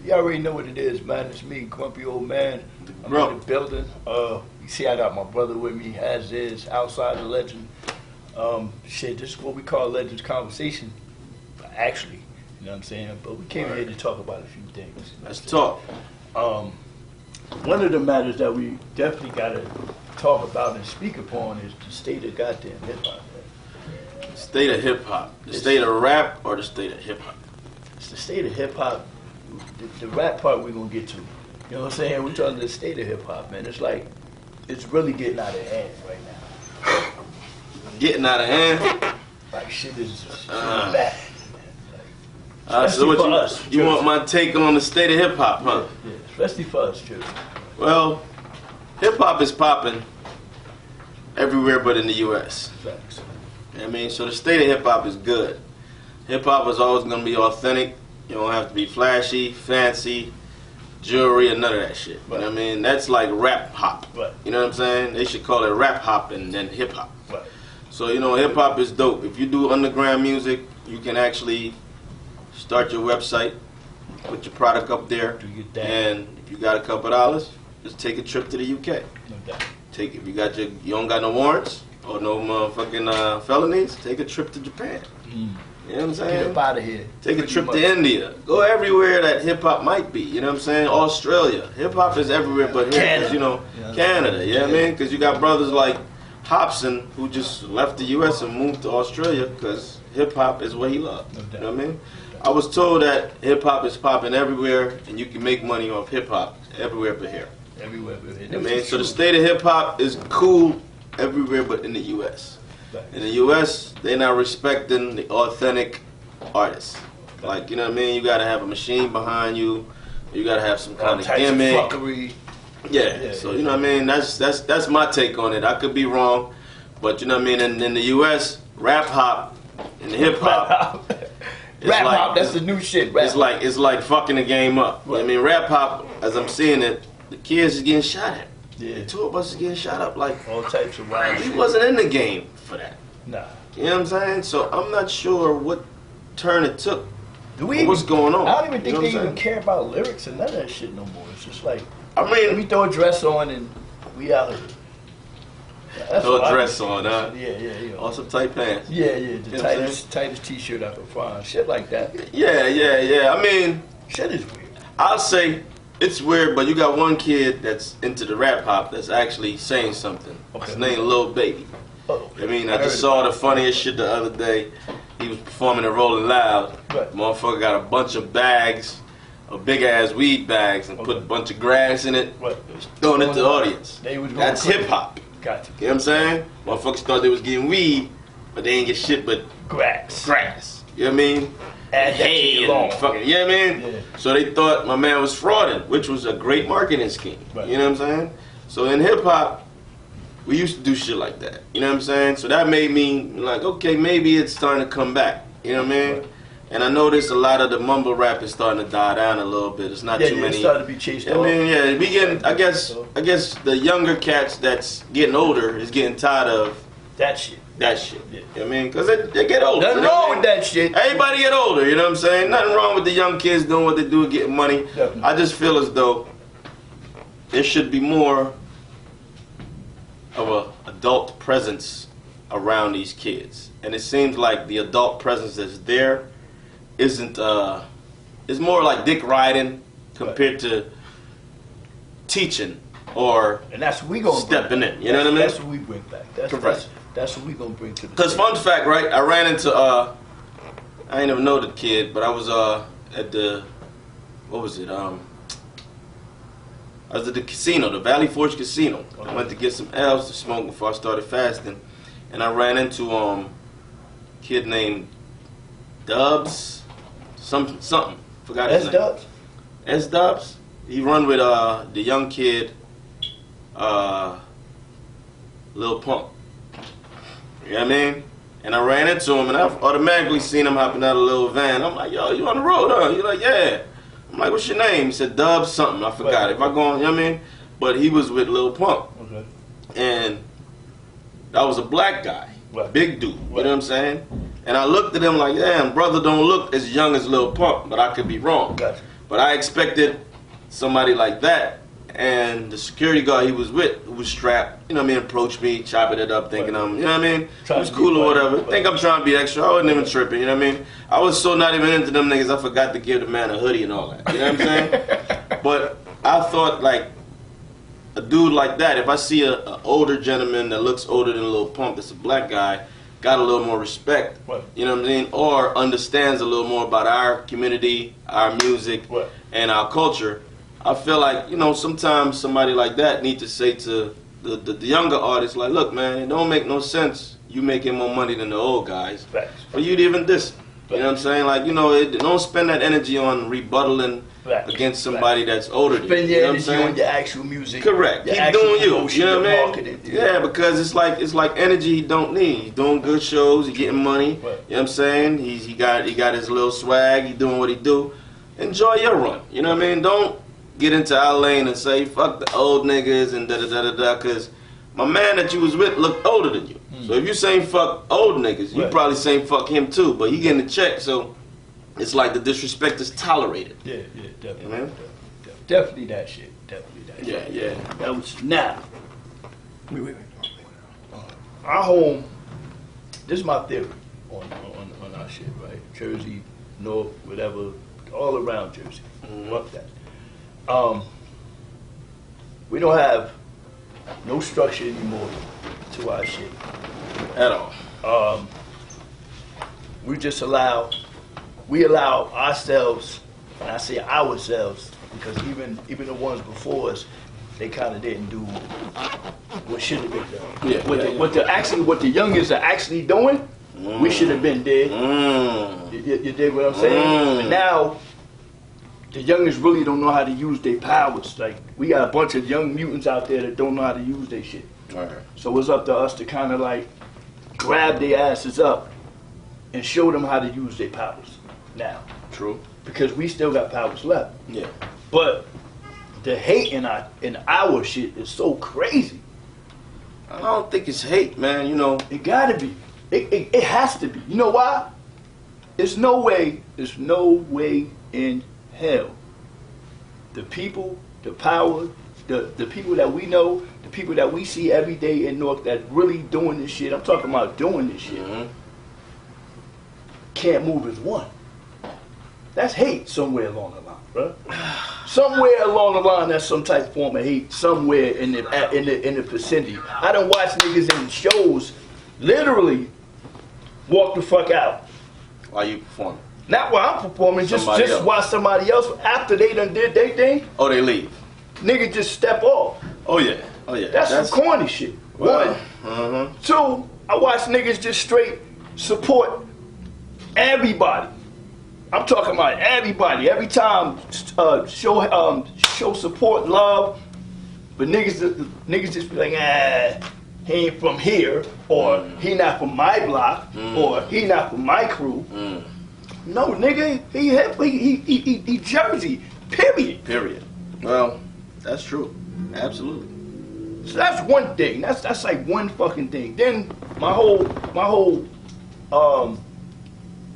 You already know what it is, man. It's me, Grumpy Old Man. I'm in the building. You see, I got my brother with me, as is, outside the legend. This is what we call Legends Conversation, actually. You know what I'm saying? But we came here to talk about a few things. Let's talk. One of the matters that we definitely got to talk about and speak upon is the state of goddamn hip hop. State of hip hop. The state of rap or the state of hip hop? It's the state of hip hop. The rap part we're gonna get to. You know what I'm saying? We're talking the state of hip hop, man. It's like it's really getting out of hand right now. Getting out of hand? Like shit is bad. So what you want my take on the state of hip hop, huh? Yeah, especially for us, too. Well, hip hop is popping everywhere but in the U.S. Facts. I mean, so the state of hip hop is good. Hip hop is always gonna be authentic. You don't have to be flashy, fancy, jewelry, or none of that shit. Right. You know what I mean? That's like rap hop. Right. You know what I'm saying? They should call it rap hop and then hip hop. Right. So, you know, hip hop is dope. If you do underground music, you can actually start your website, put your product up there, Do your thing. and if you got a couple dollars, just take a trip to the UK. No doubt. Take if you don't got no warrants or no motherfucking felonies, take a trip to Japan. You know what I'm saying? Get up out of here. Take a trip to India. Go everywhere that hip hop might be. You know what I'm saying? Australia. Hip hop is everywhere but here. Canada. 'Cause, you know, Canada. You know what I mean? Because you got brothers like Hobson who just left the U.S. and moved to Australia because hip hop is what he loved. No doubt. You know what I mean? I was told that hip hop is popping everywhere and you can make money off hip hop everywhere but here. Everywhere but here. You know what I mean? So the state of hip hop is cool everywhere but in the U.S. In the U.S., they're not respecting the authentic artists. Like, you know what I mean? You gotta have a machine behind you. You gotta have some kind of gimmick. Fuckery. Yeah. So you know what I mean? That's my take on it. I could be wrong, but you know what I mean? In the U.S., rap hop and hip hop. Rap hop, that's the new shit. Rap It's like fucking the game up. Right. I mean, rap hop, as I'm seeing it, the kids is getting shot at. Yeah. The two of us is getting shot up like all types of wild we shit. wasn't in the game for that. Nah. You know what I'm saying? So I'm not sure what turn it took. Do we What's going on? I don't even think You know they what I'm even care about lyrics and none of that shit no more. It's just like, I we mean, throw a dress on and we out here. That's throw what a I dress think. on, huh? Yeah, you know. Also tight pants. Yeah, the You know what I'm tightest t-shirt I could find. Shit like that. Yeah. I mean, Shit is weird. I'll say it's weird, but you got one kid that's into the rap hop that's actually saying something. Okay. His name Lil Baby. Oh, I mean, I just saw the funniest shit the other day. He was performing at Rolling Loud. Right. Motherfucker got a bunch of bags, big ass weed bags, and put a bunch of grass in it, Right. throwing it to the audience. They was going That's crazy. hip hop. Gotcha. You know what I'm saying? Motherfuckers thought they was getting weed, but they ain't get shit but Grass. grass. You know what I mean? Add that to Hay your lawn. and fucking, you know what I mean? Yeah. So they thought my man was frauding, which was a great marketing scheme. Right. You know what I'm saying? So in hip hop, we used to do shit like that. You know what I'm saying? So that made me like, okay, maybe it's starting to come back. You know what I mean? Right. And I noticed a lot of the mumble rap is starting to die down a little bit. It's not too It's many. starting to be chased I off. mean, yeah, we getting. I guess the younger cats that's getting older is getting tired of That shit. that shit. Yeah. You know what I mean? Because they get older. Nothing you know wrong what I with mean? that shit. Everybody get older, you know what I'm saying? Nothing wrong with the young kids doing what they do and getting money. Definitely. I just feel as though there should be more of a adult presence around these kids. And it seems like the adult presence that's there isn't, it's more like dick riding compared to teaching or And that's what we gonna stepping bring. in, you know what I mean? That's what we bring back. Correct. That's what we gonna bring to the Because table. fun fact, right? I ran into I ain't even know the kid, but I was at the what was it? I was at the casino, the Valley Forge Casino. I went to get some L's to smoke before I started fasting, and I ran into a kid named Dubs, something. Forgot his That's name. Dubs. S Dubs. He run with the young kid, Lil Pump. You know what I mean? And I ran into him, and I automatically seen him hopping out of a little van. I'm like, yo, you on the road, huh? He's like, yeah. I'm like, what's your name? He said, Dub something. I forgot. If I go on, you know what I mean? But he was with Lil Pump. Okay. And that was a black guy. Right. Big dude. You know what I'm saying? And I looked at him like, damn, brother don't look as young as Lil Pump, but I could be wrong. Gotcha. But I expected somebody like that. And the security guard he was with, who was strapped, you know what I mean, approached me, chopping it up, thinking I'm, you know what I mean? It was cool or whatever. Think I'm trying to be extra. I wasn't even tripping, you know what I mean? I was so not even into them niggas, I forgot to give the man a hoodie and all that. You know what I'm saying? But I thought, like, a dude like that, if I see an older gentleman that looks older than Lil Pump, that's a black guy, got a little more respect, you know what I mean? Or understands a little more about our community, our music, and our culture. I feel like, you know, sometimes somebody like that need to say to the younger artists, like, look, man, it don't make no sense you making more money than the old guys. Facts. For you to even diss. You know what I'm saying? Like, you know, don't spend that energy on rebuttaling against somebody that's older than you. Spend your energy on your actual music. Correct. Keep doing you. You know what I mean? Yeah, because it's like energy he don't need. He's doing good shows. He's getting money. You know what I'm saying? He got his little swag. He doing what he do. Enjoy your run. You know what I mean? Don't get into our lane and say fuck the old niggas and da da da da da. Because my man that you was with looked older than you. So if you saying fuck old niggas, you probably saying fuck him too. But he getting the check, so it's like the disrespect is tolerated. Yeah, definitely. You know? Definitely that shit. Definitely that shit. Yeah. That was now. Wait. Our home. This is my theory on our shit, right? Jersey, North, whatever, all around Jersey. Fuck that. We don't have no structure anymore to our shit at all. We allow ourselves, and I say ourselves because even the ones before us, they kind of didn't do what should have been done. What the youngest are actually doing, we should have been dead. You dig what I'm saying? But now the youngest really don't know how to use their powers. Like, we got a bunch of young mutants out there that don't know how to use their shit. So it's up to us to kind of like grab their asses up and show them how to use their powers now. True. Because we still got powers left. Yeah. But the hate in our shit is so crazy. I don't think it's hate, man. You know, it gotta be. It has to be. You know why? There's no way in hell the people, the power, the people that we know, the people that we see every day in North that really doing this shit, I'm talking about doing this shit, can't move as one. That's hate somewhere along the line, bro. Somewhere along the line, that's some type of form of hate. Somewhere in the vicinity. I done watch niggas in shows literally walk the fuck out. While you performing? Not while I'm performing, just watch somebody else after they done did their thing. Oh, they leave. Nigga just step off. Oh yeah. That's some corny shit. Well, one. Two, I watch niggas just straight support everybody. I'm talking about everybody. Every time show support, love. But niggas just be like, he ain't from here, or he not from my block, or he not from my crew. No, nigga, he Jersey. Period. Well, that's true. Absolutely. So that's one thing. That's like one fucking thing. Then my whole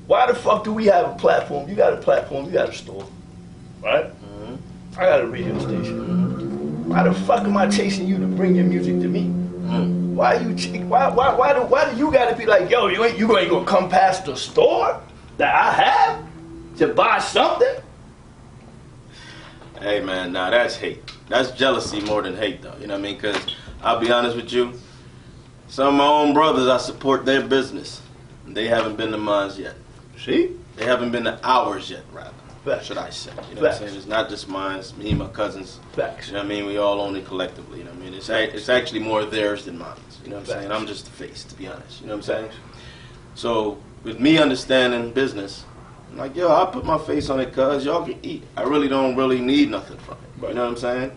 why the fuck do we have a platform? You got a platform, you got a store, right? I got a radio station. Why the fuck am I chasing you to bring your music to me? Why do you gotta be like, yo, you ain't gonna come past the store that I have to buy something? Hey man, nah, that's hate. That's jealousy more than hate though, you know what I mean? Because I'll be honest with you, some of my own brothers, I support their business. They haven't been to mine yet. See? They haven't been to ours yet, rather. Facts. Should I say. You know what I'm saying? It's not just mine, it's me and my cousins. Facts. You know what I mean? We all own it collectively, you know what I mean? It's actually more theirs than mine. You know what I'm saying? I'm just the face, to be honest. You know what I'm saying? So, with me understanding business, I'm like, yo, I'll put my face on it cuz y'all can eat. I really don't need nothing from it. You know what I'm saying?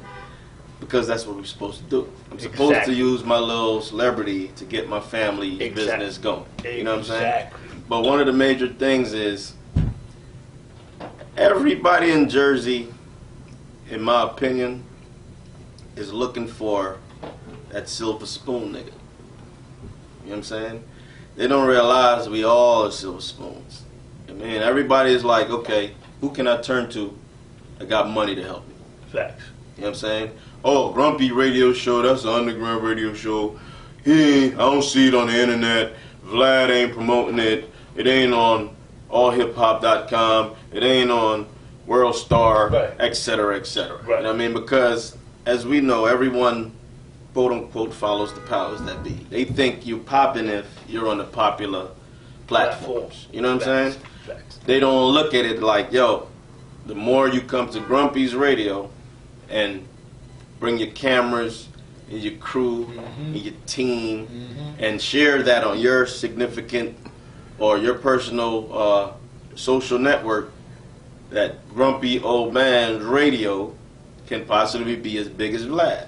because that's what we're supposed to do. I'm supposed to use my little celebrity to get my family business going. You know what I'm saying? But one of the major things is everybody in Jersey, in my opinion, is looking for that silver spoon nigga. You know what I'm saying? They don't realize we all are silver spoons. I mean, everybody is like, okay, who can I turn to that got money to help me? Facts. You know what I'm saying? Oh, Grumpy radio show, that's an underground radio show. I don't see it on the internet. Vlad ain't promoting it. It ain't on allhiphop.com. It ain't on WorldStar, right, etc., etc. Right. You know what I mean? Because, as we know, everyone, quote unquote, follows the powers that be. They think you're popping if you're on the popular platforms. You know what I'm saying? Facts. They don't look at it like, yo, the more you come to Grumpy's radio and bring your cameras and your crew and your team and share that on your significant or your personal social network, that Grumpy Old Man's radio can possibly be as big as Vlad.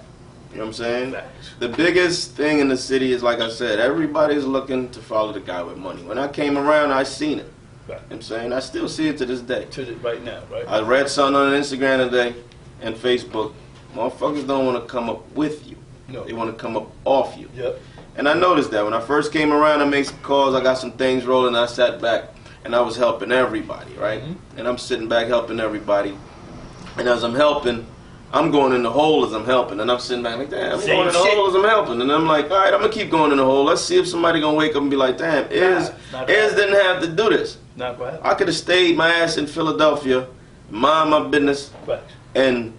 You know what I'm saying? Facts. The biggest thing in the city is, like I said, everybody's looking to follow the guy with money. When I came around, I seen it. Right. You know what I'm saying? I still see it to this day. Right now, right? I read something on Instagram today and Facebook. Motherfuckers don't want to come up with you. No. They want to come up off you. Yep. And I noticed that when I first came around, I made some calls, I got some things rolling, I sat back and I was helping everybody, right? And I'm sitting back helping everybody. And as I'm helping, I'm going in the hole as I'm helping. And I'm sitting back like, damn, I'm going in the hole as I'm helping. And I'm like, all right, I'm going to keep going in the hole. Let's see if somebody going to wake up and be like, damn, Iz didn't have to do this. Not going to happen. I could have stayed my ass in Philadelphia, mind my business, Facts. and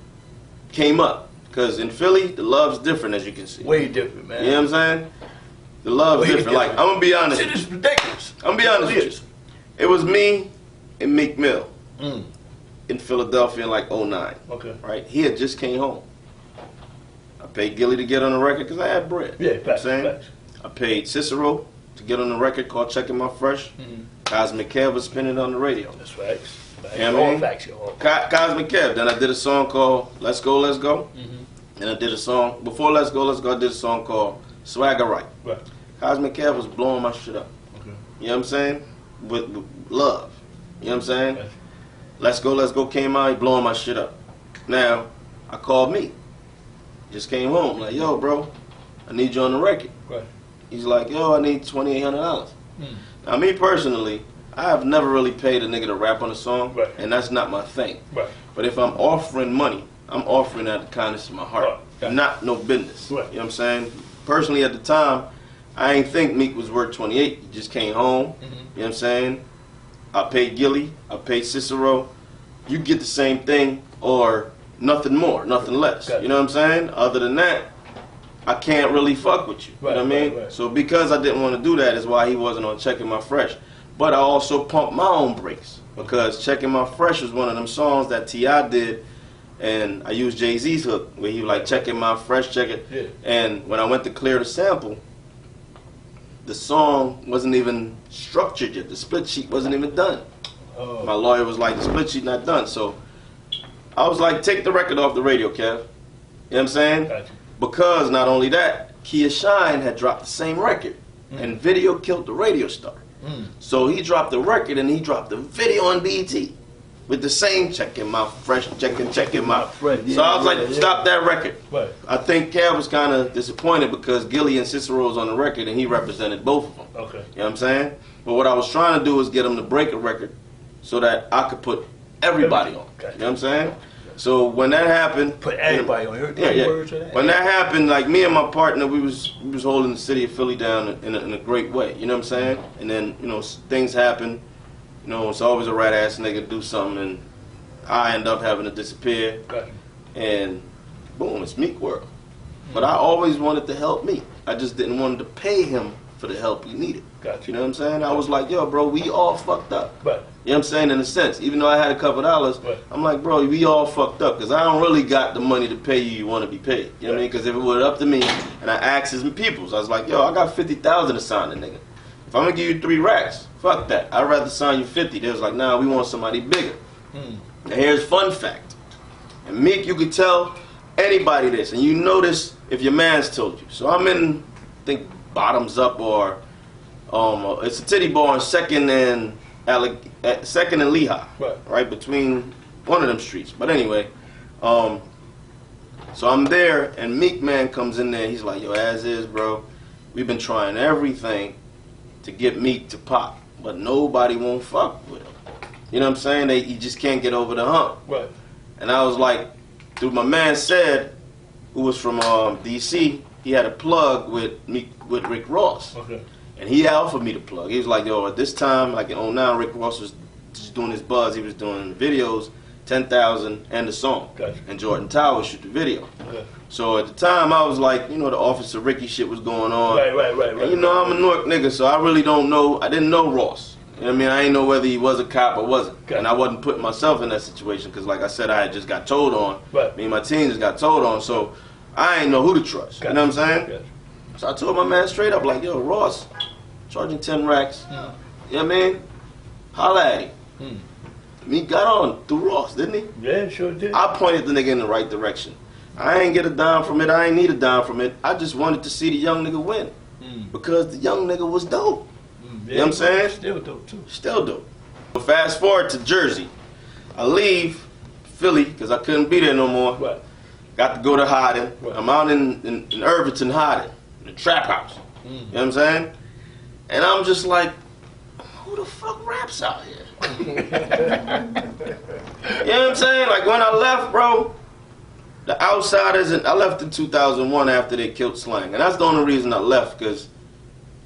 came up. Because in Philly, the love's different, as you can see. Way different, man. You know what I'm saying? The love's different. Like, I'm going to be honest. Shit is ridiculous. I'm going to be honest with you. It was me and Meek Mill in Philadelphia in like 09. Okay. Right? He had just came home. I paid Gilly to get on the record because I had bread. Yeah, You know what I'm facts, saying? facts. I paid Cicero to get on the record called Checking My Fresh. Cosmic Kev was spinning on the radio. That's facts. Yeah, man. All facts, y'all. Cosmic Kev. Then I did a song called Let's Go, Let's Go. And I did a song, before Let's Go, Let's Go, I did a song called Swagger Right. Right. Cosmic Kev was blowing my shit up. Okay. You know what I'm saying? With love. You know what I'm saying? Okay. Let's Go came out, he blowing my shit up. Now, I called me. Just came home, like, yo, bro, I need you on the record. Right. He's like, yo, I need $2,800. Now, me personally, I have never really paid a nigga to rap on a song, Right. and that's not my thing. Right. But if I'm offering money, I'm offering out of the kindness of my heart, Right. not no business. Right. You know what I'm saying? Personally, at the time, I ain't think Meek was worth 28. He just came home. You know what I'm saying? I paid Gilly, I paid Cicero. You get the same thing or nothing more, nothing less. Gotcha. You know what I'm saying? Other than that, I can't really fuck with you. Right, you know what I mean? right. So because I didn't want to do that is why he wasn't on Checking My Fresh. But I also pumped my own brakes because Checking My Fresh was one of them songs that T.I. did, and I used Jay-Z's hook where he was like, checking my fresh, check it. Yeah. And when I went to clear the sample, the song wasn't even structured yet. The split sheet wasn't even done. Oh. My lawyer was like, the split sheet not done. So I was like, take the record off the radio, Kev. You know what I'm saying? Gotcha. Because not only that, Kia Shine had dropped the same record. And Video killed the radio star. So he dropped the record and he dropped the video on BET. With the same checking my fresh, checking my fresh. So I was like, Yeah. stop that record. Right. I think Kev was kind of disappointed because Gilly and Cicero was on the record and he represented both of them. Okay. You know what I'm saying? But what I was trying to do was get him to break a record so that I could put everybody on. Okay. You know what I'm saying? So when that happened, Put everybody on. yeah. Words of that. When that happened, like me and my partner, we was holding the city of Philly down in a great way. You know what I'm saying? And then things happen. You know, it's always a rat ass nigga do something, and I end up having to disappear. Gotcha. And boom, it's Meek World. But I always wanted to help Meek. I just didn't want to pay him for the help he needed. Gotcha. You know what I'm saying? I was like, yo, bro, we all fucked up. Right. You know what I'm saying? In a sense, even though I had a couple dollars, Right. I'm like, bro, we all fucked up because I don't really got the money to pay you want to be paid. You know what I mean? Because if it were up to me and I asked his peoples, I was like, yo, I got 50,000 to sign the nigga. If I'm gonna give you 3 racks, fuck that. I'd rather sign you 50. They was like, nah, we want somebody bigger. Now here's fun fact. And Meek, you could tell anybody this, and you know this if your man's told you. So I'm in, I think, Bottoms Up, or it's a titty bar on Second and Lehigh, right between one of them streets. But anyway, so I'm there, and Meek Man comes in there. He's like, "Yo, as is, bro. We've been trying everything to get Meek to pop, but nobody won't fuck with him. You know what I'm saying? You just can't get over the hump." Right. And I was like, dude, my man said, who was from DC, he had a plug with Rick Ross. Okay. And he offered me the plug. He was like, yo, at this time, like in 09, Rick Ross was just doing his buzz. He was doing videos, 10,000 and the song. Gotcha. And Jordan Tower shoot the video. Okay. So at the time, I was like, you know, the Officer Ricky shit was going on. Right. And you know, I'm a Newark nigga, so I really don't know. I didn't know Ross. You know what I mean? I didn't know whether he was a cop or wasn't. Okay. And I wasn't putting myself in that situation because, like I said, I had just got told on. Right. Me and my team just got told on, so I ain't know who to trust. Gotcha. You know what I'm saying? Gotcha. So I told my man straight up, like, yo, Ross, charging 10 racks. You know what I mean? Holla at him. He got on through Ross, didn't he? Yeah, sure did. I pointed the nigga in the right direction. I ain't get a dime from it. I ain't need a dime from it. I just wanted to see the young nigga win. Because the young nigga was dope. You know what I'm saying? Still dope, too. Still dope. Fast forward to Jersey. I leave Philly because I couldn't be there no more. Right. Got to go to hiding. Right. I'm out in Irvington hiding. In the trap house. You know what I'm saying? And I'm just like, who the fuck raps out here? You know what I'm saying? Like when I left, bro, the Outsiders, and I left in 2001 after they killed Slang. And that's the only reason I left, because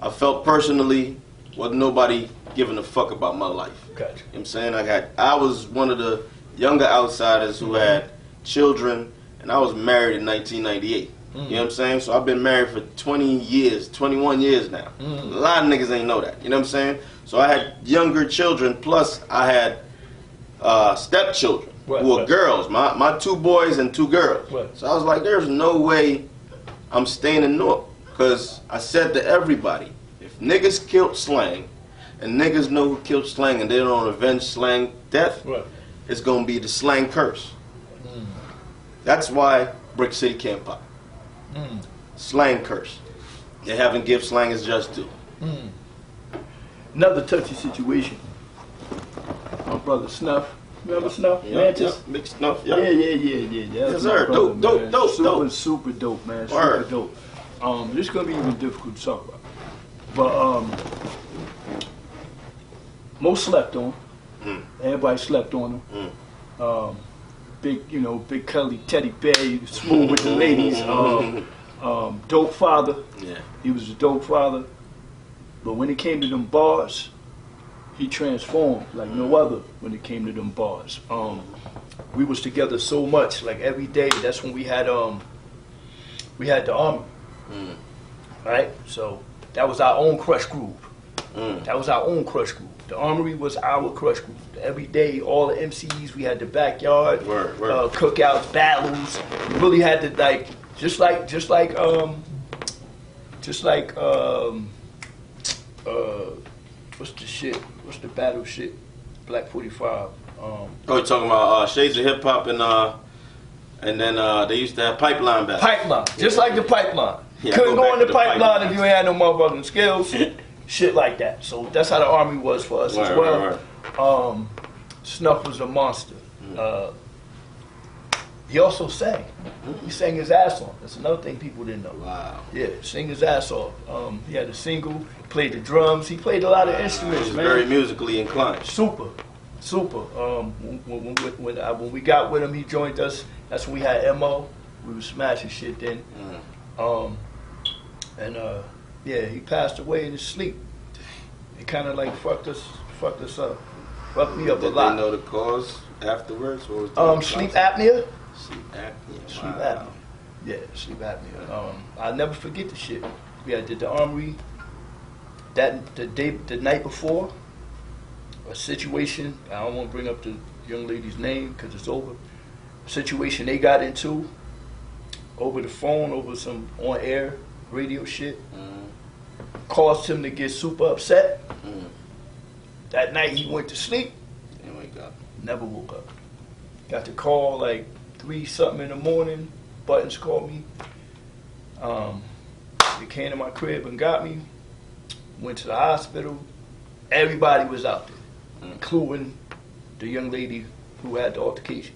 I felt personally wasn't nobody giving a fuck about my life. Gotcha. You know what I'm saying? I was one of the younger Outsiders who had children, and I was married in 1998. You know what I'm saying? So I've been married for 20 years, 21 years now. A lot of niggas ain't know that. You know what I'm saying? So I had younger children, plus I had stepchildren who were girls. My 2 boys and 2 girls. Right. So I was like, there's no way I'm staying in Newark. Because I said to everybody, if niggas killed Slang, and niggas know who killed Slang, and they don't avenge Slang death, it's going to be the Slang curse. That's why Brick City can't pop. Slang curse. They haven't give Slang his just due. Another touchy situation. My brother Snuff. Remember Snuff? Mantis? Big Snuff, Yeah. Yes, sir. Dope. Super dope, man. Word. Super dope. This is gonna be even difficult to talk about. But most slept on. Everybody slept on him. Big Kelly, Teddy Bear, he was smooth with the ladies. Dope father. Yeah. He was a dope father. But when it came to them bars, he transformed like no other when it came to them bars. We was together so much, like every day. That's when we had the Army. Right? So that was our own crush group. That was our own crush group. The Armory was our crush group. Every day, all the MCs, we had the backyard, cookouts, battles. We really had to just like what's the shit? What's the battle shit? Black 45. Oh, you talking about Shades of Hip Hop and then they used to have Pipeline battles. Pipeline, just like the Pipeline. Yeah, Couldn't go in the pipeline pipeline if you ain't had no motherfucking skills. Shit like that. So that's how the Army was for us as well. Snuff was a monster. He also sang. He sang his ass off. That's another thing people didn't know. Wow. Yeah, sing his ass off. He had a single, he played the drums, he played a lot of instruments, He's man. very musically inclined. Super. When we got with him, he joined us. That's when we had MO. We were smashing shit then. Yeah, he passed away in his sleep. It kind of like fucked us up. Fucked me up a lot. Did they know the cause afterwards? What was sleep apnea. Sleep apnea. Sleep apnea. Yeah, sleep apnea. I'll never forget the shit. We had did the Armory. The night before, a situation. I don't want to bring up the young lady's name because it's over. A situation they got into over the phone, over some on-air radio shit, caused him to get super upset. That night he went to sleep. Didn't wake up. Never woke up. Got the call like 3 something in the morning. Buttons called me. They came to my crib and got me. Went to the hospital. Everybody was out there, including the young lady who had the altercation.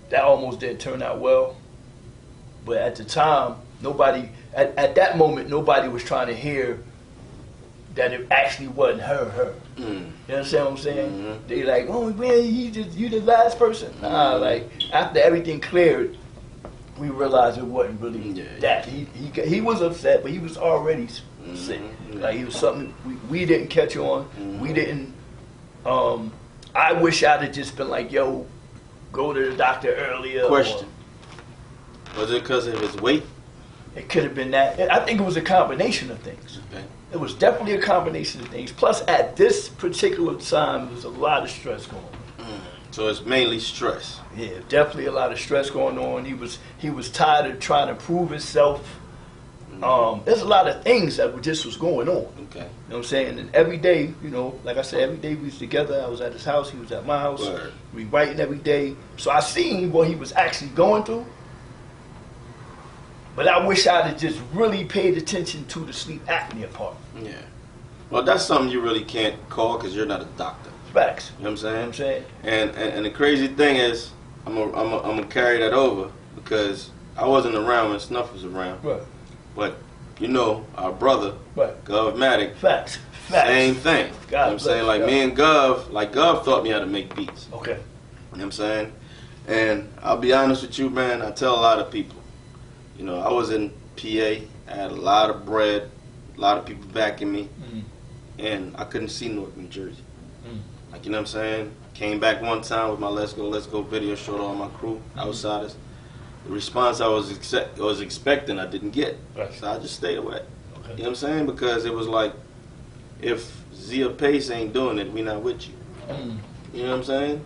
That almost didn't turn out well. But at the time, nobody, at that moment, nobody was trying to hear that it actually wasn't her. You understand what I'm saying? They like, oh man, you the last person. Nah, like after everything cleared, we realized it wasn't really that. He was upset, but he was already sick. Like it was something we didn't catch on. We didn't. I wish I'd have just been like, yo, go to the doctor earlier. Question: was it because of his weight? It could have been that. I think it was a combination of things. Okay. It was definitely a combination of things. Plus, at this particular time, there was a lot of stress going on. So it's mainly stress. Yeah, definitely a lot of stress going on. He was tired of trying to prove himself. There's a lot of things that just was going on. Okay. You know what I'm saying? And every day, you know, like I said, every day we was together. I was at his house. He was at my house. Word. We writing every day. So I seen what he was actually going through. But I wish I'd have just really paid attention to the sleep apnea part. Yeah. Well, that's something you really can't call because you're not a doctor. Facts. You know what I'm saying? saying? And the crazy thing is, I'm gonna carry that over because I wasn't around when Snuff was around. Right. But you know, our brother, Right. Govmatic, Facts. Facts. same thing. God You know what I'm saying? Like God. me and Gov taught me how to make beats. Okay. You know what I'm saying? And I'll be honest with you, man, I tell a lot of people, you know, I was in PA, I had a lot of bread, a lot of people backing me, and I couldn't see North New Jersey. Like, you know what I'm saying? Came back one time with my Let's Go video, showed all my crew, outsiders. The response I was expecting, I didn't get. Right. So I just stayed away. Okay. You know what I'm saying? Because it was like, if Zia Pace ain't doing it, we not with you. You know what I'm saying?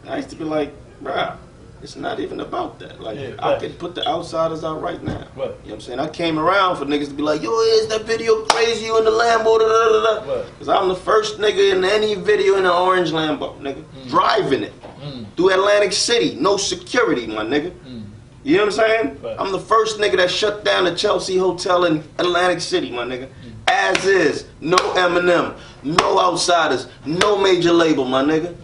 I used to be like, bruh, it's not even about that. Like, Yeah, I right. could put the outsiders out right now. Right. You know what I'm saying? I came around for niggas to be like, yo, is that video crazy? You in the Lambo? Da, da, da, da. Right. Because I'm the first nigga in any video in an orange Lambo, nigga. Driving it. Through Atlantic City. No security, my nigga. You know what I'm saying? Right. I'm the first nigga that shut down the Chelsea Hotel in Atlantic City, my nigga. As is. No Eminem. No outsiders. No major label, my nigga.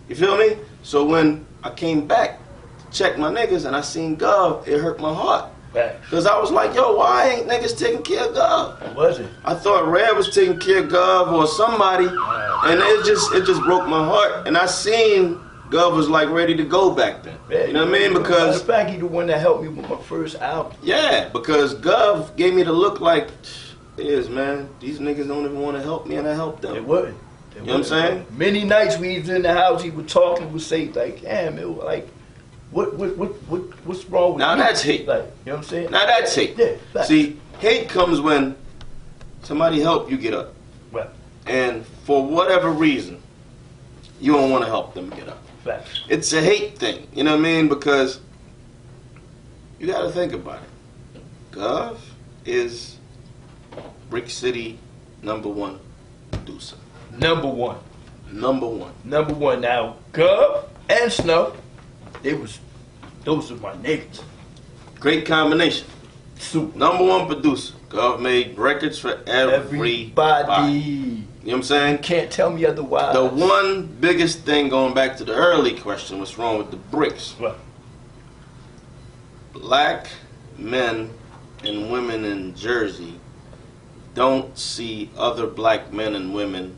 You feel me? So when I came back to check my niggas and I seen Gov, it hurt my heart. Facts. Because I was like, yo, why ain't niggas taking care of Gov? What was it? I thought Red was taking care of Gov or somebody, and it just broke my heart. And I seen Gov was like ready to go back then. You know what I mean? Matter Because of fact, he the one that helped me with my first album. yeah, because Gov gave me the look like, man, these niggas don't even want to help me, and I helped them. It wasn't. You know what I'm saying? Many nights we was in the house, he would talk and would say like, "Damn, it was like, what's wrong with Now you?" that's hate. Like, you know what I'm saying? Now that's hate. Yeah. Facts. See, hate comes when somebody help you get up, Right. and for whatever reason, you don't want to help them get up. Facts. It's a hate thing, you know what I mean? Because you got to think about it. Gov is Brick City #1 producer. Number one. #1. Now, Gov and Snuff, those are my niggas. Great combination. Super. #1 producer. Gov made records for everybody. You know what I'm saying? Can't tell me otherwise. The one biggest thing going back to the early question, what's wrong with the bricks? Right. Black men and women in Jersey don't see other black men and women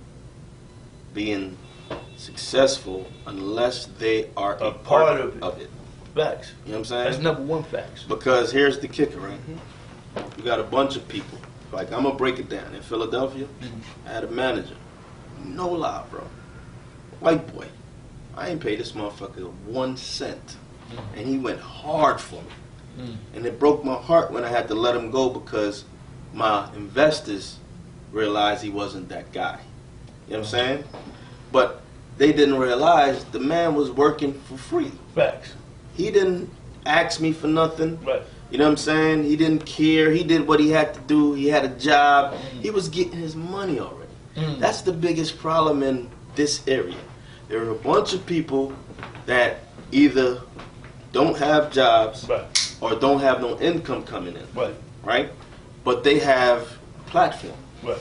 being successful unless they are a part of it. Facts. You know what I'm saying? That's #1 facts. Because here's the kicker, right? You got a bunch of people. Like, I'm going to break it down. In Philadelphia, I had a manager. No lie, bro. White boy. I ain't paid this motherfucker 1 cent. And he went hard for me. And it broke my heart when I had to let him go because my investors realized he wasn't that guy. You know what I'm saying? But they didn't realize the man was working for free. Facts. He didn't ask me for nothing. Right. You know what I'm saying? He didn't care. He did what he had to do. He had a job. He was getting his money already. That's the biggest problem in this area. There are a bunch of people that either don't have jobs Right. or don't have no income coming in. Right. Right? But they have a platform. Right.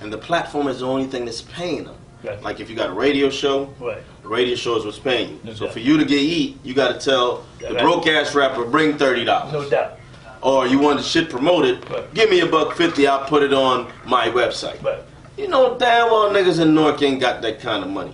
And the platform is the only thing that's paying them. Right. Like if you got a radio show, Right. the radio show is what's paying you. No So doubt. for you to get eat, you got to tell the Right. broke ass rapper, bring $30. No doubt. Or you want the shit promoted, Right. give me $1.50, I'll put it on my website. Right. You know damn well niggas in Newark ain't got that kind of money.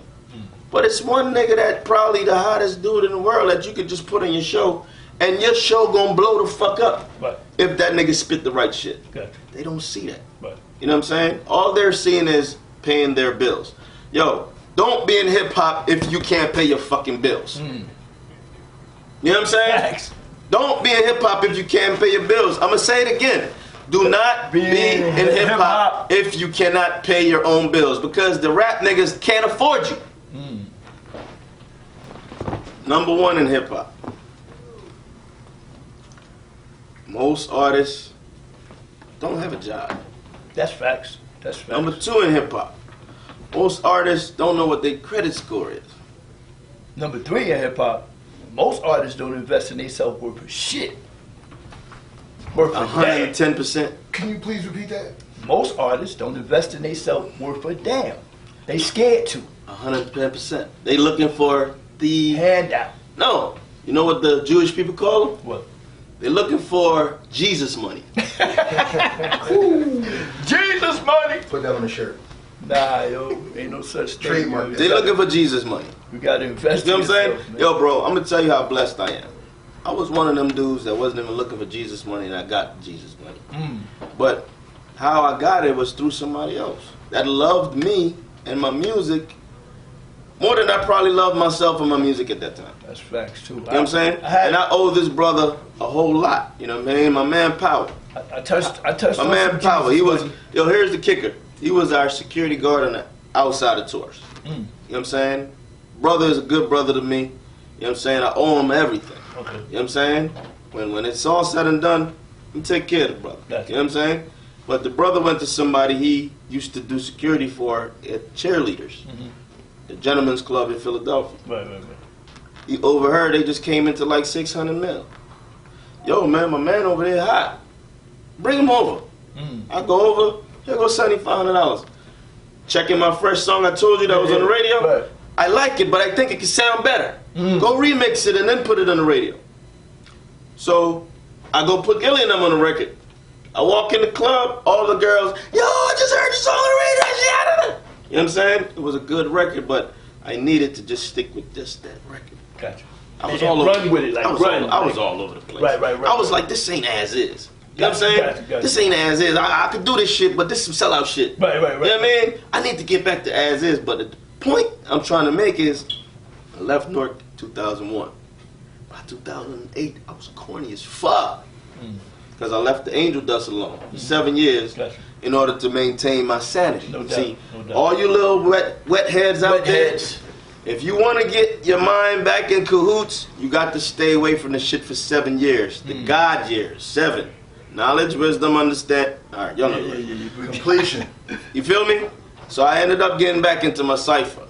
But it's one nigga that probably the hottest dude in the world that you could just put on your show, and your show gonna blow the fuck up Right. if that nigga spit the right shit. Gotcha. They don't see that. Right. You know what I'm saying? All they're seeing is paying their bills. Yo, don't be in hip hop if you can't pay your fucking bills. You know what I'm saying? Facts. Don't be in hip hop if you can't pay your bills. I'm gonna say it again. Do not be in hip hop if you cannot pay your own bills, because the rap niggas can't afford you. Number one in hip hop. Most artists don't have a job. That's facts. That's facts. Number two in hip hop. Most artists don't know what their credit score is. Number 3 in hip hop, most artists don't invest in themselves worth of shit. Worth of damn. 110%. Can you please repeat that? Most artists don't invest in themselves worth a damn. They scared to. 110%. They looking for the Handout. no. You know what the Jewish people call them? What? They're looking for Jesus money. Jesus money. Put that on a shirt. Nah, yo, ain't no such thing. Trademark yo. that. They looking for Jesus money. You gotta invest You know in what I'm saying? yourself, man. Yo, bro, I'm gonna tell you how blessed I am. I was one of them dudes that wasn't even looking for Jesus money, and I got Jesus money. But how I got it was through somebody else that loved me and my music more than I probably loved myself and my music at that time. That's facts too. You know what I'm saying? And I owe this brother a whole lot. You know what I mean? My man Power. I touched My on man some Power. Jesus He was, money. yo, here's the kicker. He was our security guard on the outside of tours. You know what I'm saying? Brother is a good brother to me. You know what I'm saying? I owe him everything. Okay. You know what I'm saying? When it's all said and done, I'm take care of the brother. Gotcha. You know what I'm saying? But the brother went to somebody he used to do security for at cheerleaders. The Gentlemen's Club in Philadelphia. Right. He overheard they just came into like 600 mil. Yo, man, my man over there hot. Bring him over. I go over, here go $7,500. Checking my fresh song I told you that was on the radio. Right. I like it, but I think it can sound better. Go remix it and then put it on the radio. So I go put Gilly and them on the record. I walk in the club, all the girls, yo, I just heard the song on the radio. You know what I'm saying? It was a good record, but I needed to just stick with just that record. Gotcha. I was And all over. run with it, like I was run. all, I was all over the place. Right. I was like, this ain't as is. You know what I'm saying? Gotcha. This ain't as is. I could do this shit, but this is some sellout shit. Right. You know what I mean? I need to get back to as is, but the point I'm trying to make is I left Newark 2001. By 2008, I was corny as fuck. Because I left the angel dust alone for 7 years Gotcha. in order to maintain my sanity. No doubt, See, no doubt. all you little wet heads out Wet there, heads. if you want to get your mind back in cahoots, you got to stay away from the shit for 7 years. The God years, 7. Knowledge, wisdom, understand. All right, y'all know. Yeah. Completion. You feel me? So I ended up getting back into my cipher.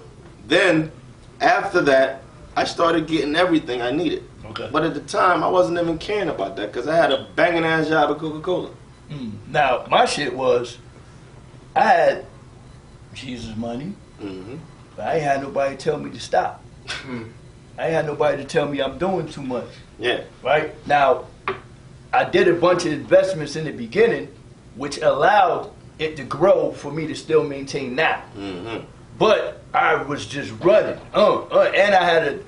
Then, after that, I started getting everything I needed. Okay. But at the time, I wasn't even caring about that because I had a banging ass job at Coca-Cola. Now, my shit was, I had Jesus money, but I ain't had nobody tell me to stop. I ain't had nobody to tell me I'm doing too much. Yeah. Right? Now, I did a bunch of investments in the beginning, which allowed it to grow for me to still maintain now. But I was just running. And I had a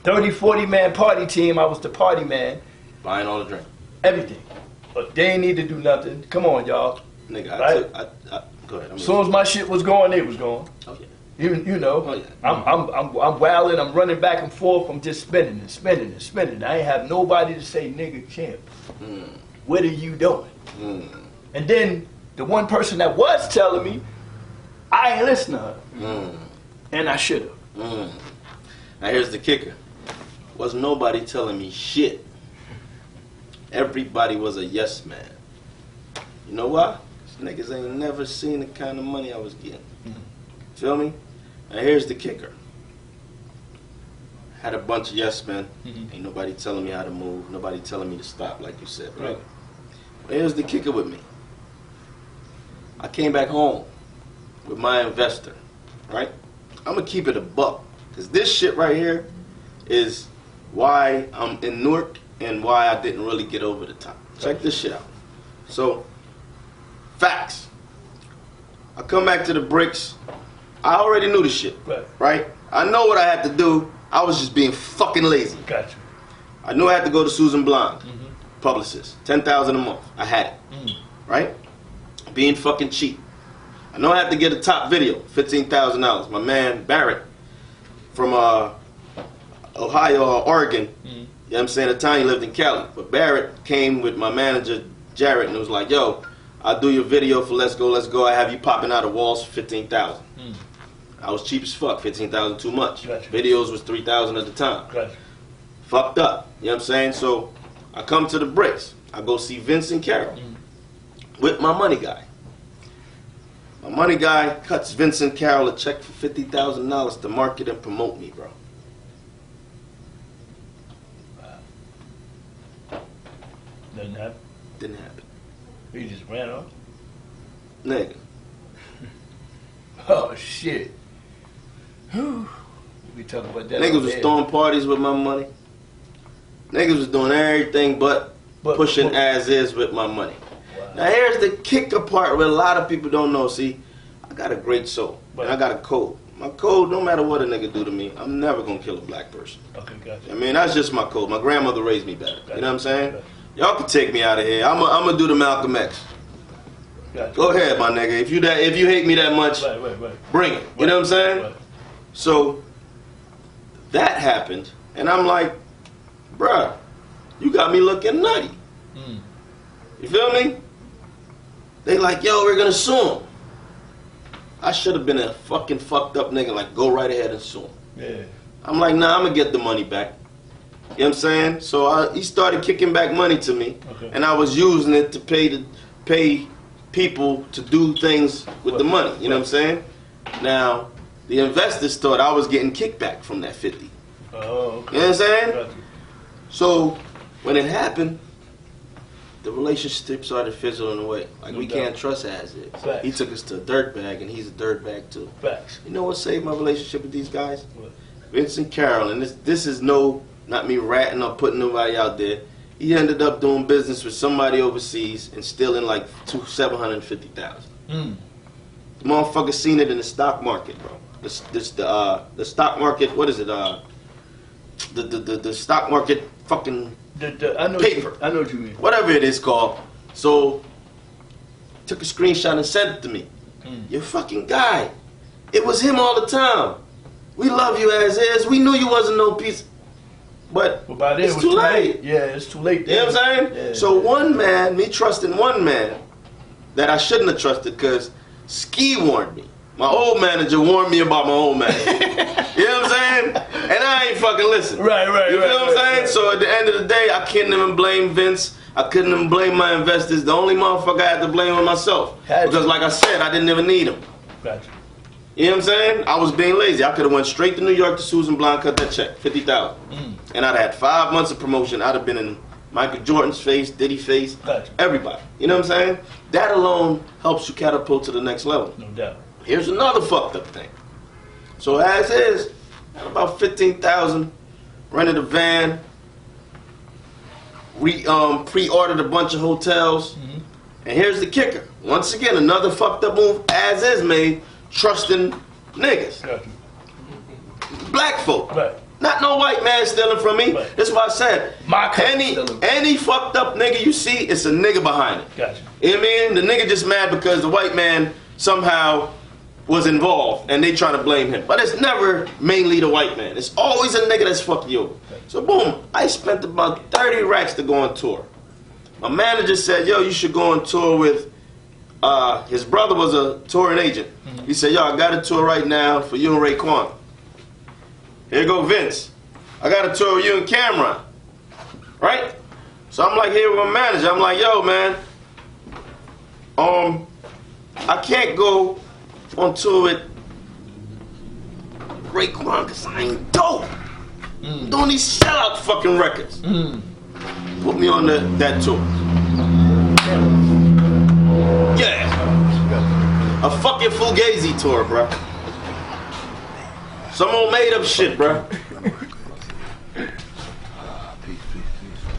30, 40 man party team. I was the party man. Buying all the drink. Everything. But they ain't need to do nothing. Come on, y'all. Nigga, Right. go ahead. As soon as my shit was going, they was going. Oh, yeah. You know, Oh, yeah. I'm wilding, I'm running back and forth, I'm just spinning and spinning and spinning. I ain't have nobody to say, nigga, champ, what are you doing? And then the one person that was telling me, I ain't listening to her. And I should have. Now here's the kicker. Wasn't nobody telling me shit. Everybody was a yes man. You know why? 'Cause niggas ain't never seen the kind of money I was getting. Feel me? Now here's the kicker. had a bunch of yes men. Ain't nobody telling me how to move. Nobody telling me to stop, like you said, right? But here's the kicker with me. I came back home with my investor, right? I'm gonna keep it a buck, cause this shit right here is why I'm in Newark and why I didn't really get over the top. Check this shit out. So, facts. I come back to the bricks. I already knew the shit, right? I know what I had to do. I was just being fucking lazy. Gotcha. I knew I had to go to Susan Blonde, publicist, $10,000 a month. I had it, right? Being fucking cheap. I know I had to get a top video, $15,000. My man Barrett from Ohio or Oregon, you know what I'm saying? At the time he lived in Cali. But Barrett came with my manager Jarrett and was like, yo, I'll do your video for Let's Go, Let's Go. I have you popping out of walls for $15,000. I was cheap as fuck, $15,000 too much. Gotcha. Videos was $3,000 at the time. Gotcha. Fucked up, you know what I'm saying? So I come to the bricks. I go see Vince and Carol with my money guy. My money guy cuts Vince and Carol a check for $50,000 to market and promote me, bro. Doesn't happen. Didn't happen. He just ran off. Nigga. Oh shit. Whew. We talking about that. Niggas was throwing parties with my money. Niggas was doing everything but pushing as is with my money. Wow. Now here's the kicker part where a lot of people don't know. See, I got a great soul. But, and I got a code. My code, no matter what a nigga do to me, I'm never gonna kill a black person. Okay, gotcha. I mean, that's just my code. My grandmother raised me better. Gotcha. You know what I'm saying? Gotcha. Y'all can take me out of here. I'm gonna do the Malcolm X. Gotcha. Go ahead, my nigga. If you hate me that much, Right. bring it. You know what I'm saying? Right. So that happened, and I'm like, bruh, you got me looking nutty. You feel me? They like, yo, we're gonna sue him. I should have been a fucking fucked up nigga, like, go right ahead and sue him. Yeah. I'm like, nah, I'm gonna get the money back. You know what I'm saying? So he started kicking back money to me, and I was using it to pay people to do things with the money. You know what I'm saying? Now, the investors thought I was getting kickback from that 50. Oh, okay. You know what I'm saying? Gotcha. So when it happened, the relationship started fizzling away. Like, we can't trust as is. Facts. He took us to a dirtbag, and he's a dirtbag too. Facts. You know what saved my relationship with these guys? What? Vince and Carol, and this is not me ratting or putting nobody out there. He ended up doing business with somebody overseas and stealing like $750,000. The motherfucker seen it in the stock market, bro. The stock market. What is it? The stock market fucking I know paper. I know what you mean. Whatever it is called. So took a screenshot and sent it to me. You fucking guy. It was him all the time. We love you as is. We knew you wasn't no piece. But by then it's too late. Yeah, it's too late. You know what I'm saying? Yeah. So one man, me trusting one man that I shouldn't have trusted because Ski warned me. My old manager warned me about my old manager. You know what I'm saying? And I ain't fucking listen. Right. You feel what I'm saying? So at the end of the day, I couldn't even blame Vince. I couldn't even blame my investors. The only motherfucker I had to blame was myself. Because like I said, I didn't even need him. Gotcha. You know what I'm saying? I was being lazy. I could have went straight to New York to Susan Blonde, cut that check, $50,000. And I'd had 5 months of promotion. I'd have been in Michael Jordan's face, Diddy face, everybody. You know what I'm saying? That alone helps you catapult to the next level. No doubt. Here's another fucked up thing. So as is, had about 15,000, rented a van, pre-ordered a bunch of hotels, and here's the kicker. Once again, another fucked up move as is made, trusting niggas. Gotcha. Black folk. Right. Not no white man stealing from me. Right. That's why I said, any fucked up nigga you see, it's a nigga behind it. Gotcha. You know what I mean? The nigga just mad because the white man somehow was involved and they trying to blame him. But it's never mainly the white man. It's always a nigga that's fucking you over. So boom, I spent about 30 racks to go on tour. My manager said, yo, you should go on tour with, his brother was a touring agent. He said, yo, I got a tour right now for you and Raekwon. Here go Vince. I got a tour with you and Cameron. Right? So I'm like here with my manager. I'm like, yo, man, I can't go on tour with Raekwon because I ain't dope. I'm doing these sellout fucking records. Put me on that tour. Yeah. A fucking Fugazi tour, bro. Some old made up shit, bro.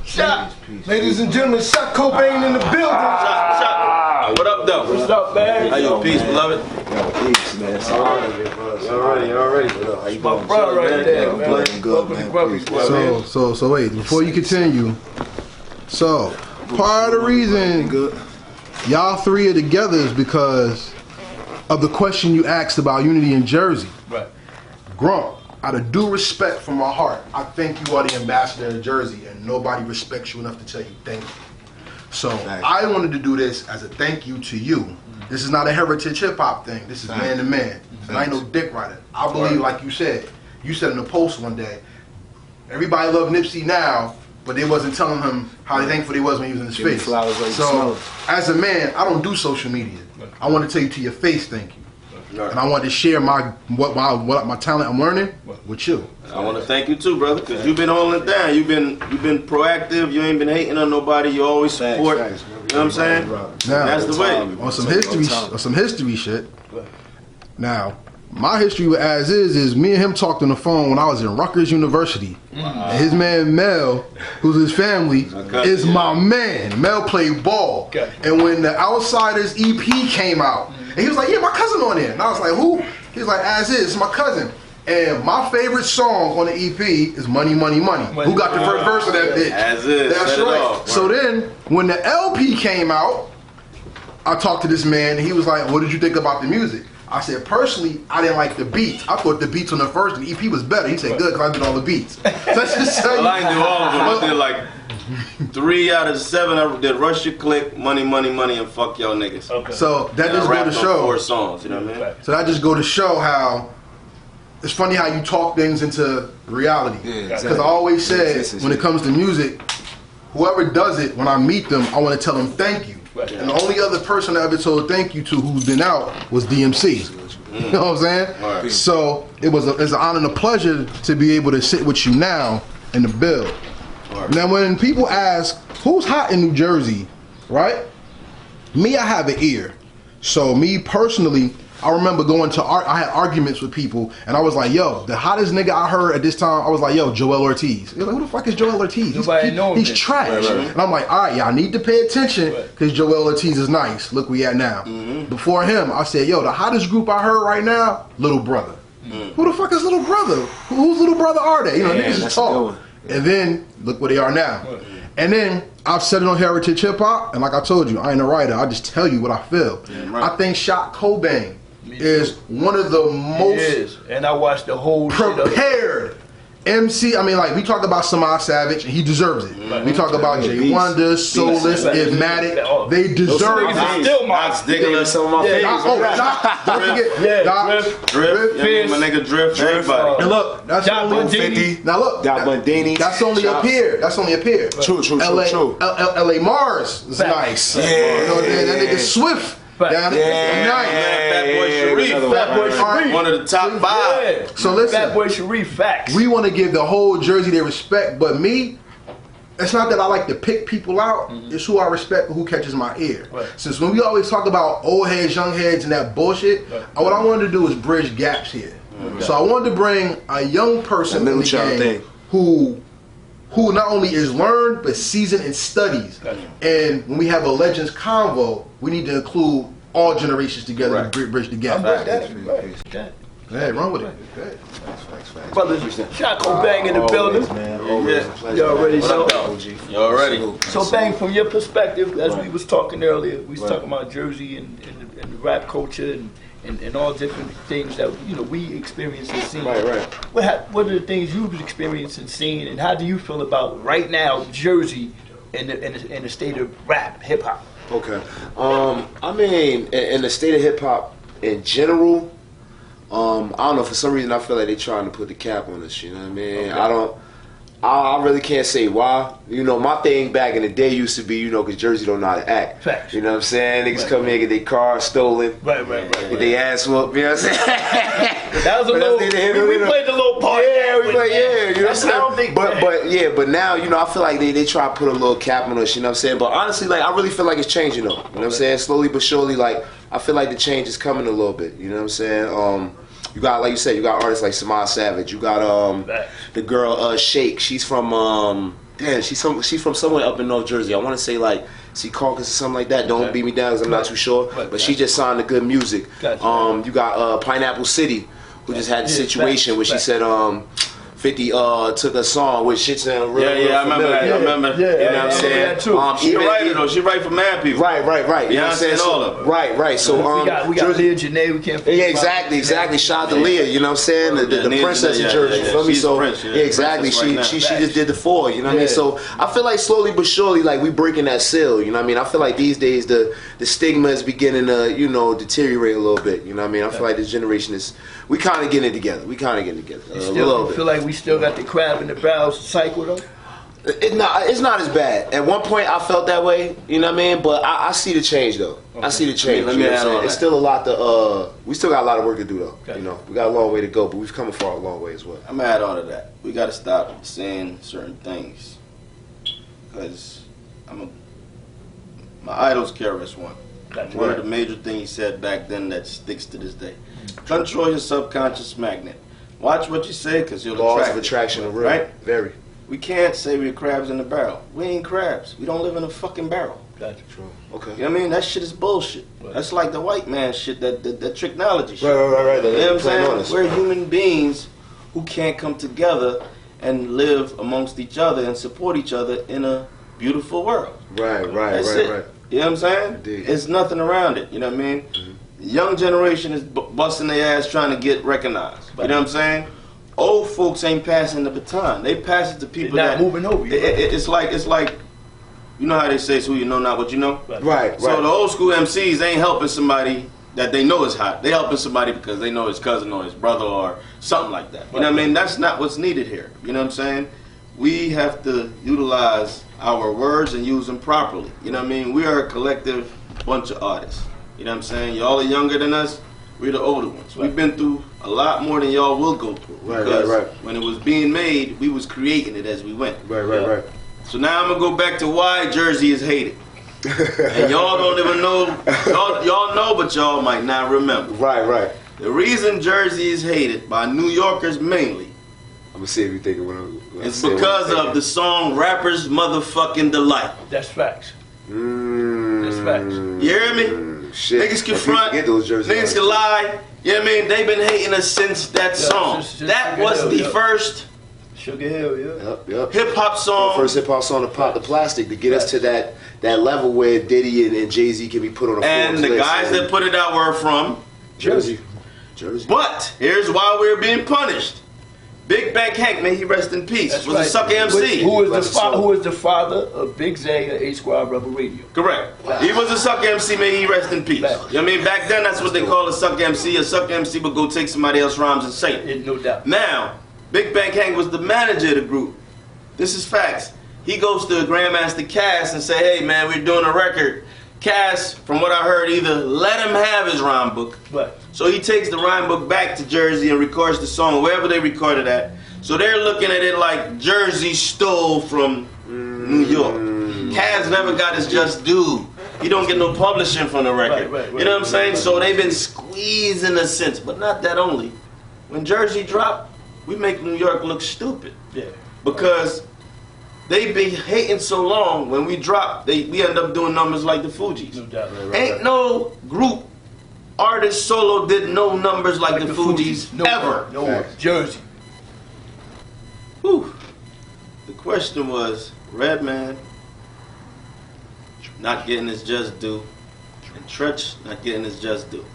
Shot. Ladies and gentlemen, Shot Cobain in the building. Shot. What up, though? What's up, man? How you? Peace, beloved. Peace, man. Already. How you My doing? brother right there, man. Playing good, Welcome to man. Grumpy Peace. Squad, man. So wait, before you continue, so part of the reason y'all three are together is because of the question you asked about unity in Jersey. Right. Grump, out of due respect from my heart, I think you are the ambassador of Jersey, and nobody respects you enough to tell you thank you. So I wanted to do this as a thank you to you. This is not a heritage hip hop thing. This is man to man. And I ain't no dick rider. I believe, like you said in the post one day, everybody love Nipsey now, but they wasn't telling him how thankful they was when he was in his Give me face. flowers like you So smell 'em. as a man, I don't do social media. I want to tell you to your face thank you. And I wanted to share my talent I'm learning with you. I want to thank you too, brother, because you've been holding it down. You've been proactive. You ain't been hating on nobody. You always support. Facts. You know what I'm saying? Now, That's the way. on some history shit. Now, my history with As is me and him talked on the phone when I was in Rutgers University. And his man Mel, who's his family, is my man. Mel played ball. Okay. And when the Outsiders EP came out, and he was like, yeah, my cousin on there. And I was like, who? He was like, As is, it's my cousin. And my favorite song on the EP is Money, Money, Money. Who got the first verse of that bitch? As is. That's Set it right. off. So then, when the LP came out, I talked to this man, and he was like, what did you think about the music? I said, personally, I didn't like the beats. I thought the beats on the first and EP was better. He said, good, because I did all the beats. Let's just tell you. Well, I didn't do all of them. I did like 3 out of 7. I did Rush Your Click, Money, Money, Money, and Fuck Y'all Niggas. Okay. So that And I just go to rapped on show. 4 songs, you know what I mean? So that just go to show how it's funny how you talk things into reality. Yeah, Because exactly. I always said, Existence, when it yeah. comes to music, whoever does it, when I meet them, I want to tell them thank you. Right. And the only other person I ever told thank you to who's been out was DMC. You know what I'm saying? Right. So it's an honor and a pleasure to be able to sit with you now in the build. Now, when people ask, who's hot in New Jersey, right? Me, I have an ear. So me personally, I remember going to I had arguments with people, and I was like, "Yo, the hottest nigga I heard at this time, I was like, yo, Joel Ortiz." They're like, "Who the fuck is Joel Ortiz? Nobody know him He's yet." trash." Right. And I'm like, "All right, y'all need to pay attention because Joel Ortiz is nice. Look where we at now." Before him, I said, "Yo, the hottest group I heard right now, Little Brother." Who the fuck is Little Brother? Whose Little Brother are they? You know, Yeah, niggas just that's a good talk. one. And then look where they are now. And then I've said it on Heritage Hip Hop, and like I told you, I ain't a writer. I just tell you what I feel. right. I think Shot Cobain is one of the It most is. And I watched the whole shit of it. prepared MC. I mean, like, we talk about Samaj Savage, and he deserves it. We talk about Jay Beast. Wonder, Soulless, Beast. Illmatic. They Those deserve niggas it. is still my Knox Diggler, Some of my Yeah. favorites. Doc, don't forget. Yeah, Doc. Drift. Drift, Fierce. my nigga Drift, everybody. And look, that's Doc only Bandini. Now look, Doc Bandini. that's only up here. That's only up here. True. LA Mars is Facts. nice. Yeah. You know, that nigga Swift. Facts. Down Yeah. nice. Fatboy Sharif. another Fatboy Sharif. One of the top 5. Yeah. So listen. Fatboy Sharif, facts. We want to give the whole Jersey their respect, but me, it's not that I like to pick people out. It's who I respect and who catches my ear. Right. Since when we always talk about old heads, young heads, and that bullshit, what I wanted to do is bridge gaps here. So I wanted to bring a young person That in middle the child game thing. who not only is learned but seasoned in studies. Gotcha. And when we have a Legends Convo, we need to include all generations together Right. to bridge the gap. I'm with that. Right. Go ahead, run with it. Go ahead. Brothers, Shot Cobain in the building. Man, always a pleasure. You already What know. up, though? OG. You already? Salute. So Bang, from your perspective, as we Right. was talking earlier, we was Right. talking about Jersey and the rap culture and all different things that we experience and see. Right. What are the things you've experienced and seen, and how do you feel about right now Jersey in the state of rap, hip hop? Okay. I mean, in the state of hip hop in general, I don't know. For some reason, I feel like they're trying to put the cap on us. You know what I mean? Okay. I really can't say why. You know, my thing back in the day used to be, because Jersey don't know how to act. Facts. You know what I'm saying? Niggas Right. come here, get their car stolen, Right. get their ass whooped. You know what I'm saying? That was a little. We played the little part. Yeah, we played. Yeah, you know what I'm saying. But But now, you know, I feel like they try to put a little cap on us. You know what I'm saying. But honestly, like, I really feel like it's changing though. You know what I'm saying. Slowly but surely, like, I feel like the change is coming a little bit. You know what I'm saying. You got, like you said, you got artists like Samaj Savage. You got the girl Shake. She's from she's from somewhere up in North Jersey. I want to say like Secaucus or something like that. Don't beat me down because I'm not too sure. But she just signed to Good Music. You got Pineapple City, who just had the situation where she said 50 took a song with shit sound real. I remember that. I remember. You know what I'm saying? She writer though. She write for mad people. Right. You know what I'm saying? All of them. Right. So we got Leah Janae. We can't. Yeah, exactly. Shout out to Leah. You know what I'm saying? The princess of Jersey. You feel me? So exactly. She just did the 4. You know what I mean? So I feel like slowly but surely, like, we breaking that seal. You know what I mean? I feel like these days the stigma is beginning to, you know, deteriorate a little bit. You know what I mean? I feel like this generation we kind of getting it together. A little bit. Feel like we still got the crab in the barrel cycle though. It's not as bad. At one point, I felt that way. You know what I mean? But I see the change though. I see the change. Let me add on it's still a lot to. We still got a lot of work to do though. Okay. You know, we got a long way to go, but we've come far a long way as well. I'm gonna add on to that. We got to stop saying certain things because my idol's KRS-One. One of the major things he said back then that sticks to this day. Control your subconscious magnet. Watch what you say because you'll Laws attract of attraction are real. Right? Very. We can't say we're crabs in the barrel. We ain't crabs. We don't live in a fucking barrel. Gotcha. True. Okay. You know what I mean? That shit is bullshit. Right. That's like the white man shit, that technology shit. Right. You know what I'm saying? We're human beings who can't come together and live amongst each other and support each other in a beautiful world. Right. That's it. You know what I'm saying? Indeed. It's nothing around it. You know what I mean? Mm-hmm. The young generation is busting their ass trying to get recognized. You know what I'm saying? Old folks ain't passing the baton. They pass it to people that moving over. It's like you know how they say, "So you know not what you know." Right. So the old school MCs ain't helping somebody that they know is hot. They helping somebody because they know his cousin or his brother or something like that. You know what I mean? That's not what's needed here. You know what I'm saying? We have to utilize our words and use them properly. You know what I mean? We are a collective bunch of artists. You know what I'm saying? Y'all are younger than us. We're the older ones. We've been through a lot more than y'all will go through. Right. When it was being made, we was creating it as we went. Right. So now I'm gonna go back to why Jersey is hated. And y'all don't even know. Y'all know, but y'all might not remember. Right. The reason Jersey is hated by New Yorkers mainly. I'm gonna see if you think it when it's because of the song "Rapper's Motherfucking Delight." That's facts. That's facts. You hear me? Shit. Niggas can front, niggas can lie. You know what I mean? They've been hating us since that song. That was the first Sugar Hill, Yep. hip hop song. First hip hop song to pop the plastic to get us to that level where Diddy and Jay-Z can be put on a and the list. guys that put it out were from Jersey. But here's why we're being punished. Big Bank Hank, may he rest in peace, That's was right. a sucker MC. Who is the father of Big Zay of A Squad Rubber Radio? Correct. He was a sucker MC, may he rest in peace. You know what I mean? Back then, that's what they call a sucker MC. A sucker MC would go take somebody else's rhymes and say it. No doubt. Now, Big Bank Hank was the manager of the group. This is facts. He goes to Grandmaster Cass and say, hey man, we're doing a record. Cass, from what I heard, either let him have his rhyme book. Right. So he takes the rhyme book back to Jersey and records the song wherever they recorded at. So they're looking at it like Jersey stole from New York. Cass never got his just due. He don't get no publishing from the record. Right, you know what I'm saying? So they've been squeezing a sense, but not that only. When Jersey dropped, we make New York look stupid. Yeah. Because they been hating so long. When we drop, we end up doing numbers like the Fugees. No doubt. Ain't no group artist solo did no numbers like the Fugees ever. No, Jersey. Whew. The question was, Redman not getting his just due, and Treach not getting his just due.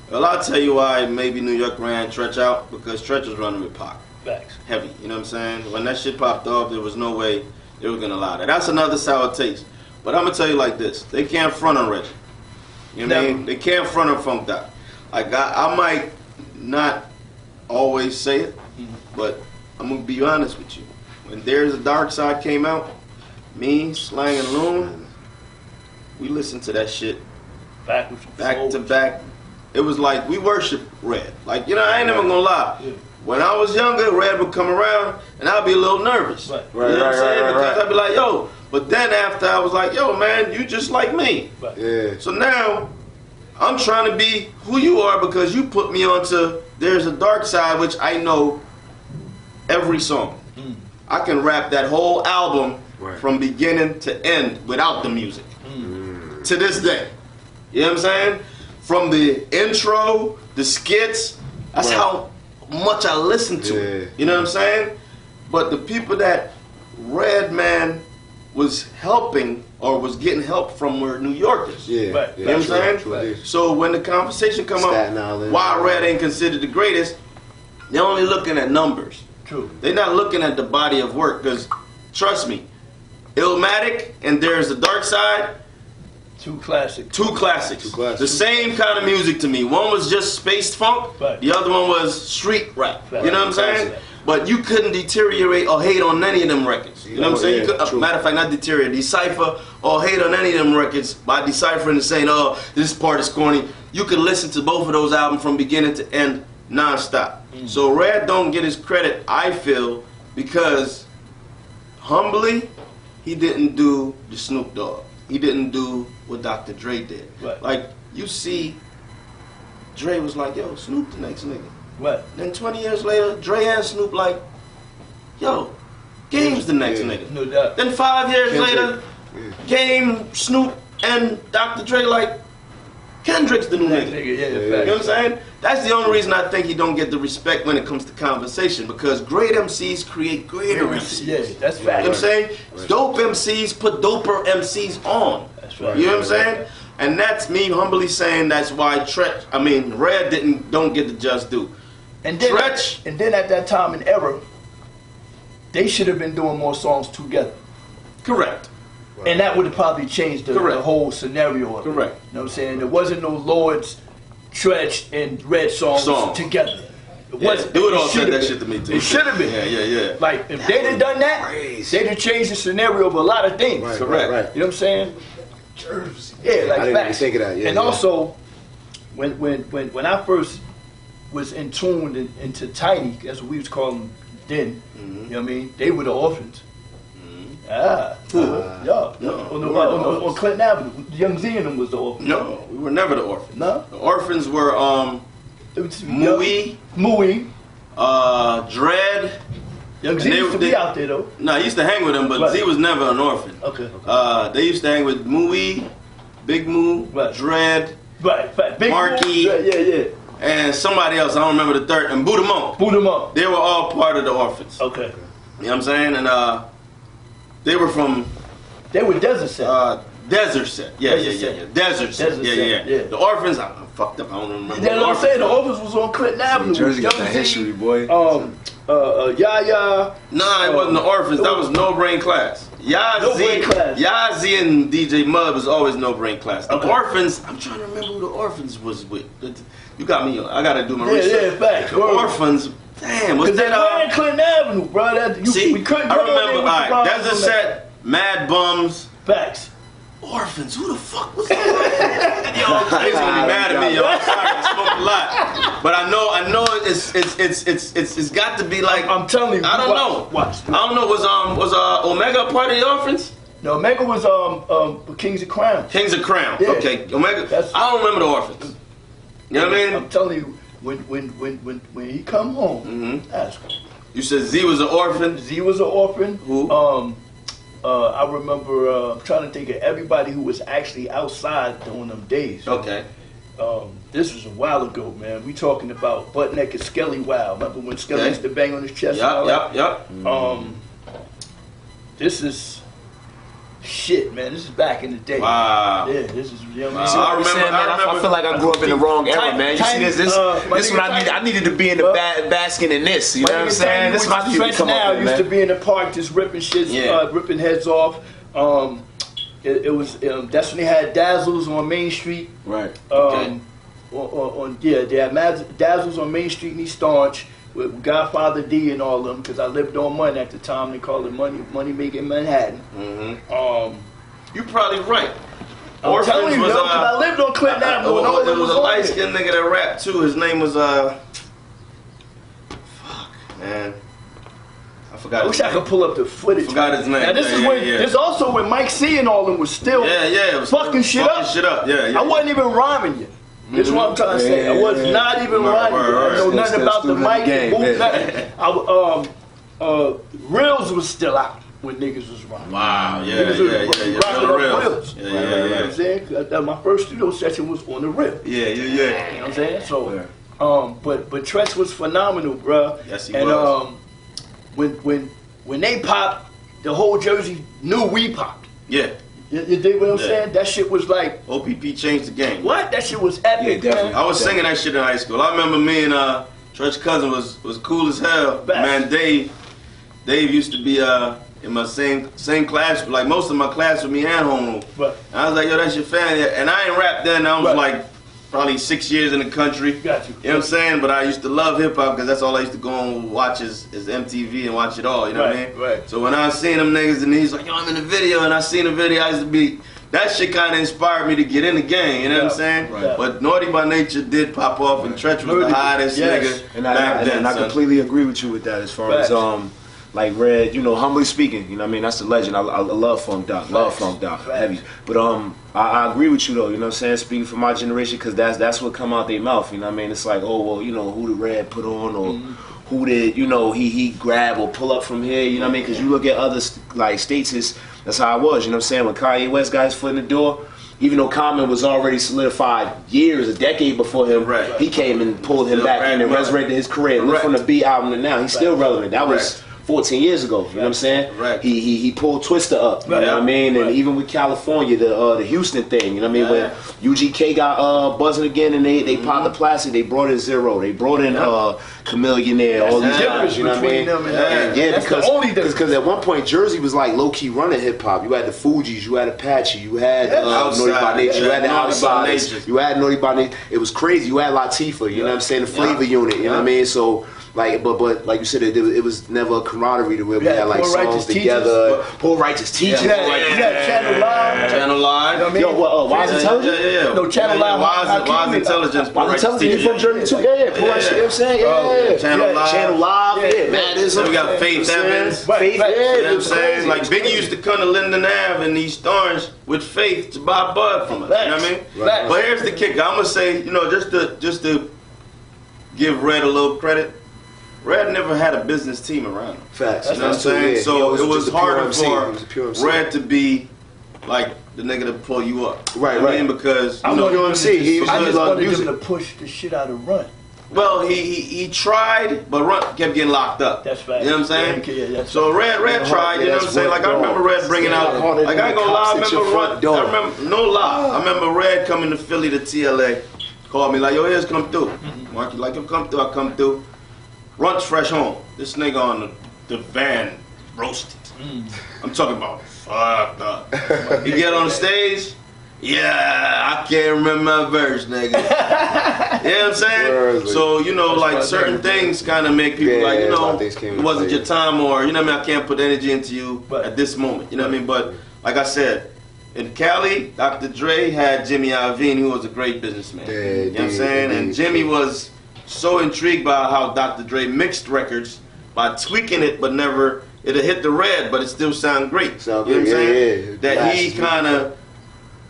Well, I'll tell you why maybe New York ran Treach out, because Treach was running with Pac. Facts. Heavy, you know what I'm saying? When that shit popped off, there was no way they were gonna allow that. That's another sour taste. But I'm gonna tell you like this: they can't front on Reggie. You know what I mean? They can't front on Funked Out. I might not always say it, but I'm gonna be honest with you. When There's a Dark Side came out, me, Slang, and Loon, we listened to that shit back to back it was like we worship Red. Like, you know, I ain't never gonna lie. Yeah. When I was younger, Red would come around and I'd be a little nervous. Right. You know what I'm saying? Because I'd be like, yo. But then after I was like, yo, man, you just like me. Right. Yeah. So now I'm trying to be who you are because you put me onto There's a Dark Side, which I know every song. I can rap that whole album from beginning to end without the music. To this day. You know what I'm saying? From the intro, the skits, that's how much I listen to it. You know what I'm saying? But the people that Redman was helping or was getting help from were New Yorkers. Yeah. Right. You know what I'm saying? True. So when the conversation come Staten up, Island. why Red ain't considered the greatest, they're only looking at numbers. True. They're not looking at the body of work, because trust me, Illmatic and There's a Dark Side, Two classic. two classics. Two classics. The same kind of music to me. One was just spaced funk, Right. the other one was street rap. Right. You know what I'm saying? But you couldn't deteriorate or hate on any of them records. You know what I'm saying? Yeah, You could, true. matter of fact, not deteriorate, decipher or hate on any of them records by deciphering and saying, oh, this part is corny. You could listen to both of those albums from beginning to end non-stop. So Red don't get his credit, I feel, because humbly, he didn't do the Snoop Dogg. He didn't do what Dr. Dre did. Right. Like, you see, Dre was like, yo, Snoop the next nigga. Right. Then 20 years later, Dre and Snoop like, yo, Game's the next nigga. No doubt. Then 5 years Kendrick. later, Game, Snoop, and Dr. Dre like, Kendrick's the new Next nigga. nigga, yeah, You know what I'm saying? That's the only reason I think he don't get the respect when it comes to conversation, because great MCs create greater MCs. Yeah, that's You know fact. what I'm saying? Dope MCs put doper MCs on. That's right. You know what I'm saying? And that's me humbly saying that's why Red don't get the just due. And then, Stretch. and then at that time and era, they should have been doing more songs together. Correct. And that would have probably changed the Correct. whole scenario of it. Correct. You know what I'm saying? There wasn't no Lords, Stretch, and Red songs together. It Yeah, wasn't. they would all It said should that have shit to been. me too. It should have been. Yeah. Like, if they'd have done that, crazy. they'd have changed the scenario of a lot of things. Right, Correct. Right. You know what I'm saying? Yeah, like I didn't even facts. think of that. Yeah, and yeah. also, when I first was in tuned into Tiny, that's what we was calling them then. You know what I mean? They were the orphans. Yeah. No, On, we weren't the on orphans. Clinton Avenue, Young Z and them was the orphans. No, we were never the orphans. No? The orphans were It was Mooey, Mooey. Dread. Young Z And they- used to they- be out there though. No, I used to hang with him, but Right. Z was never an orphan. Okay. They used to hang with Mooey, Big Moo, Right. Dread, Right. Big Marky. Mooey. Yeah. and somebody else. I don't remember the third. And Buddha Monk. Boot them up. They were all part of the orphans. Okay. You know what I'm saying? And they were from They were Desert Set. Desert Set. Yeah. Desert Set. Desert Set. Desert Yeah. Set, yeah. The orphans, I'm fucked up. I don't remember. That's what I'm saying. The orphans was on Clinton Avenue. Jersey got Young that Z, history, boy. Yaya. Nah, it wasn't the orphans. That was No Brain Class. No Brain Class. Yazzie and DJ Mud was always No Brain Class. The Okay. orphans, I'm trying to remember who the orphans was with. You got me. I gotta do my Yeah, research. yeah, facts. The orphans. Damn, was Cause they that? ran Clinton Avenue, bro. We couldn't I go there remember. with the Alright, rhymes Desert on that. Set, Mad Bums, Facts. orphans. Who the fuck was that? Yo, they gonna be mad at me, yo. I'm sorry, I smoked a lot, but I know it's got to be like. I'm telling you. I don't know. Watch. I don't know. Was Omega a part of the orphans? No, Omega was Kings of Crown. Kings of Crown. Yeah. Okay, Omega. That's- I don't remember the orphans. You know what I mean? I'm telling you, when he come home, ask him. You said Z was an orphan. Z was an orphan. Who? I remember I'm trying to think of everybody who was actually outside during them days. Okay. This was a while ago, man. We talking about butt naked Skelly Wow. Remember when Skelly Okay. used to bang on his chest? and all Yup. that? This is shit, man. This is back in the day. Wow. Yeah, this is you know what I mean? Wow. I remember- Saying, man, I feel like I grew up in the wrong era, man. You see this? This my is nigga what I need. I needed to be in the basking in this. You know what I'm saying? This is what I need to Stretch come now up with, used to man. be in the park just ripping shit, Yeah. ripping heads off. It was that's when they had Dazzles on Main Street. Right. Okay. They had Dazzles on Main Street in East Orange with Godfather D and all of them, because I lived on Money at the time. They called it Money Making Manhattan. You're probably right. I'm Orphans telling you, was, yo, 'cause I lived on Clinton Avenue. and all there them was a on light it. skinned nigga that rapped too. His name was fuck, man. I forgot. I wish I could pull up the footage. Forgot his name. Now this is Yeah, when yeah, yeah. this also when Mike C and all them was still Yeah, yeah. It was fucking shit up. Shit up. Yeah, yeah. I wasn't even rhyming yet. That's what I'm trying to say. I was not even rhyming. Right. I know nothing Still about the student of mic, the the game, boot, man. nothing. Reels was still out when niggas was rhyming. Wow. Yeah, Niggas was yeah. rocking The up reels. reels. Yeah, You know what I'm saying? 'Cause my first studio session was on the reel. Yeah. You know what I'm saying? So, but Tretch was phenomenal, bruh. Yes, he and, was. When they popped, the whole Jersey knew we popped. Yeah. You dig what I'm Yeah. saying? That shit was like, OPP changed the game. what? That shit was epic, Yeah, definitely. man. I was singing that shit in high school. I remember me and Tretch's cousin was cool as hell. Best. Man, Dave used to be in my same class, like most of my class with me and homeroom. Right. And I was like, yo, that's your fan. And I ain't rap then. I was Right. like probably 6 years in the country. Got you. You know what I'm saying? But I used to love hip hop because that's all I used to go and watch is MTV and watch it all. You know what I Right, mean? right. So when I seen them niggas and he's like, yo, I'm in the video, and I seen the video, I used to be. That shit kind of inspired me to get in the game, you know what I'm saying? Right. But Naughty by Nature did pop off, and Tretch was the hottest Yes. nigga And back then. I son. completely agree with you with that as far Facts. as like Red, you know, humbly speaking, you know what I mean, that's the legend. I love Funk Doc, Facts. heavy. But I agree with you though, you know what I'm saying, speaking for my generation, because that's what come out their mouth, you know what I mean? It's like, oh well, you know, who did Red put on, or who did, you know, he grab or pull up from here, you know what I mean? Because you look at other like states, that's how it was, you know what I'm saying? When Kanye West got his foot in the door, even though Common was already solidified years, a decade before him, Right. he came and pulled him Still back in and right. resurrected his career. Look Right. from the B album to now, he's still relevant. That was 14 years ago, you know what I'm saying? Right. He pulled Twister up, you Right. know what I mean? And Right. even with California, the Houston thing, you know what I mean? Yeah. When UGK got buzzing again and they popped the plastic, they brought in Zero, they brought in Chameleonaire, all these the guys, difference you know what I between mean? them and that. Yeah, That's the because only difference. because at one point Jersey was like low key running hip hop. You had the Fugees, you had Apache, you had Naughty by Outside, Nature, you had the Naughty by Outsiders, Nature. you had Naughty by Nature. It was crazy. You had Latifah, you know what I'm saying? The flavor unit, you know what I mean? So like, but like you said, it was never a camaraderie to where we Yeah, had like Poor Righteous songs together. Poor Righteous Teachers. You had Channel Live. Channel Live. You know what I mean? Yo, what? Wise Intelligence? Yeah. No, Channel Live, Wise Hakeem, Intelligence. Wise Intelligence, you from Jersey too? Yeah, Poor Righteous, you know what I'm saying? Yeah. Channel Live. Channel Live, yeah, Madison. Then we got Faith Evans. Right, Faith, right. yeah, You know it what I'm was saying? crazy. Like Biggie used to come to Linden Ave in East Orange with Faith to buy bud from us. You know what I mean? Facts. But here's the kicker. I'm gonna say, you know, just to give Red a little credit. Red never had a business team around him. Facts. You know what I'm saying? So it was harder for Red to be like the nigga to pull you up. Right, You know what I right. mean? Because I you know, wanted him MC, he to- was I just just loved wanted music. him to push the shit out of Run. well, he tried, but Run kept getting locked up. That's right. You know what I'm saying? Yeah, that's So Red tried. You know what I'm saying? Like I remember Red bringing out. Like I ain't gonna lie, I remember Run. I remember no lie. I remember Red coming to Philly to TLA, called me like, yo, here's come through. Mark, you like him come through? I come through. Run's fresh home. This nigga on the van roasted. I'm talking about fucked up. He get on the stage. Yeah, I can't remember my verse, nigga. You know what I'm saying? Word, So, you know, like certain things kind of make people like, you Yeah, a lot know, of things came it into wasn't play. your time, or, you know what I mean, I can't put energy into you Right. at this moment. You know what I mean? But like I said, in Cali, Dr. Dre had Jimmy Iovine, who was a great businessman. Yeah, You know what I'm indeed, saying? And indeed. Jimmy was so intrigued by how Dr. Dre mixed records by tweaking it, but never, it'll hit the red, but it still sound great. Sound You know what I'm great, saying? yeah. That he Lashes, kind of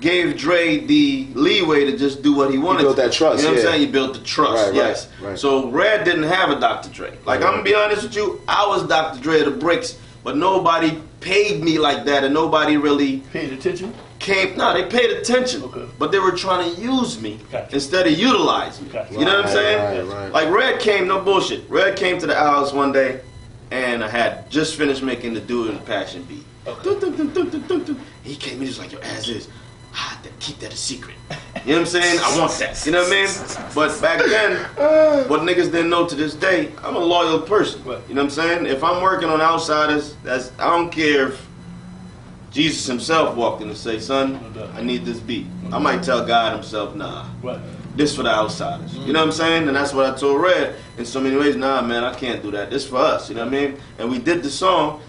gave Dre the leeway to just do what he wanted. built to. that trust, You know what yeah. I'm saying? He built the trust. Right, yes. right. So Red didn't have a Dr. Dre. Like I'm gonna be honest with you, I was Dr. Dre of the bricks, but nobody paid me like that, and nobody really Paid attention? came. No, they paid attention, Okay. but they were trying to use me Gotcha. instead of utilize me. Gotcha. You know what I'm Right, saying? right. Like Red came, no bullshit. Red came to the house one day, and I had just finished making the Dude in the Passion beat. Okay. Dun, dun, dun, dun, dun, dun, dun. He came in, he was like, yo, as is. Keep that a secret. You know what I'm saying? I want that. You know what I mean? But back then, what niggas didn't know to this day, I'm a loyal person. Right. You know what I'm saying? If I'm working on Outsiders, I don't care if Jesus himself walked in and say, son, I need this beat. I might tell God himself, nah, Right. this for the Outsiders. You know what I'm saying? And that's what I told Red in so many ways. Nah, man, I can't do that. This for us. You know what I mean? And we did the song.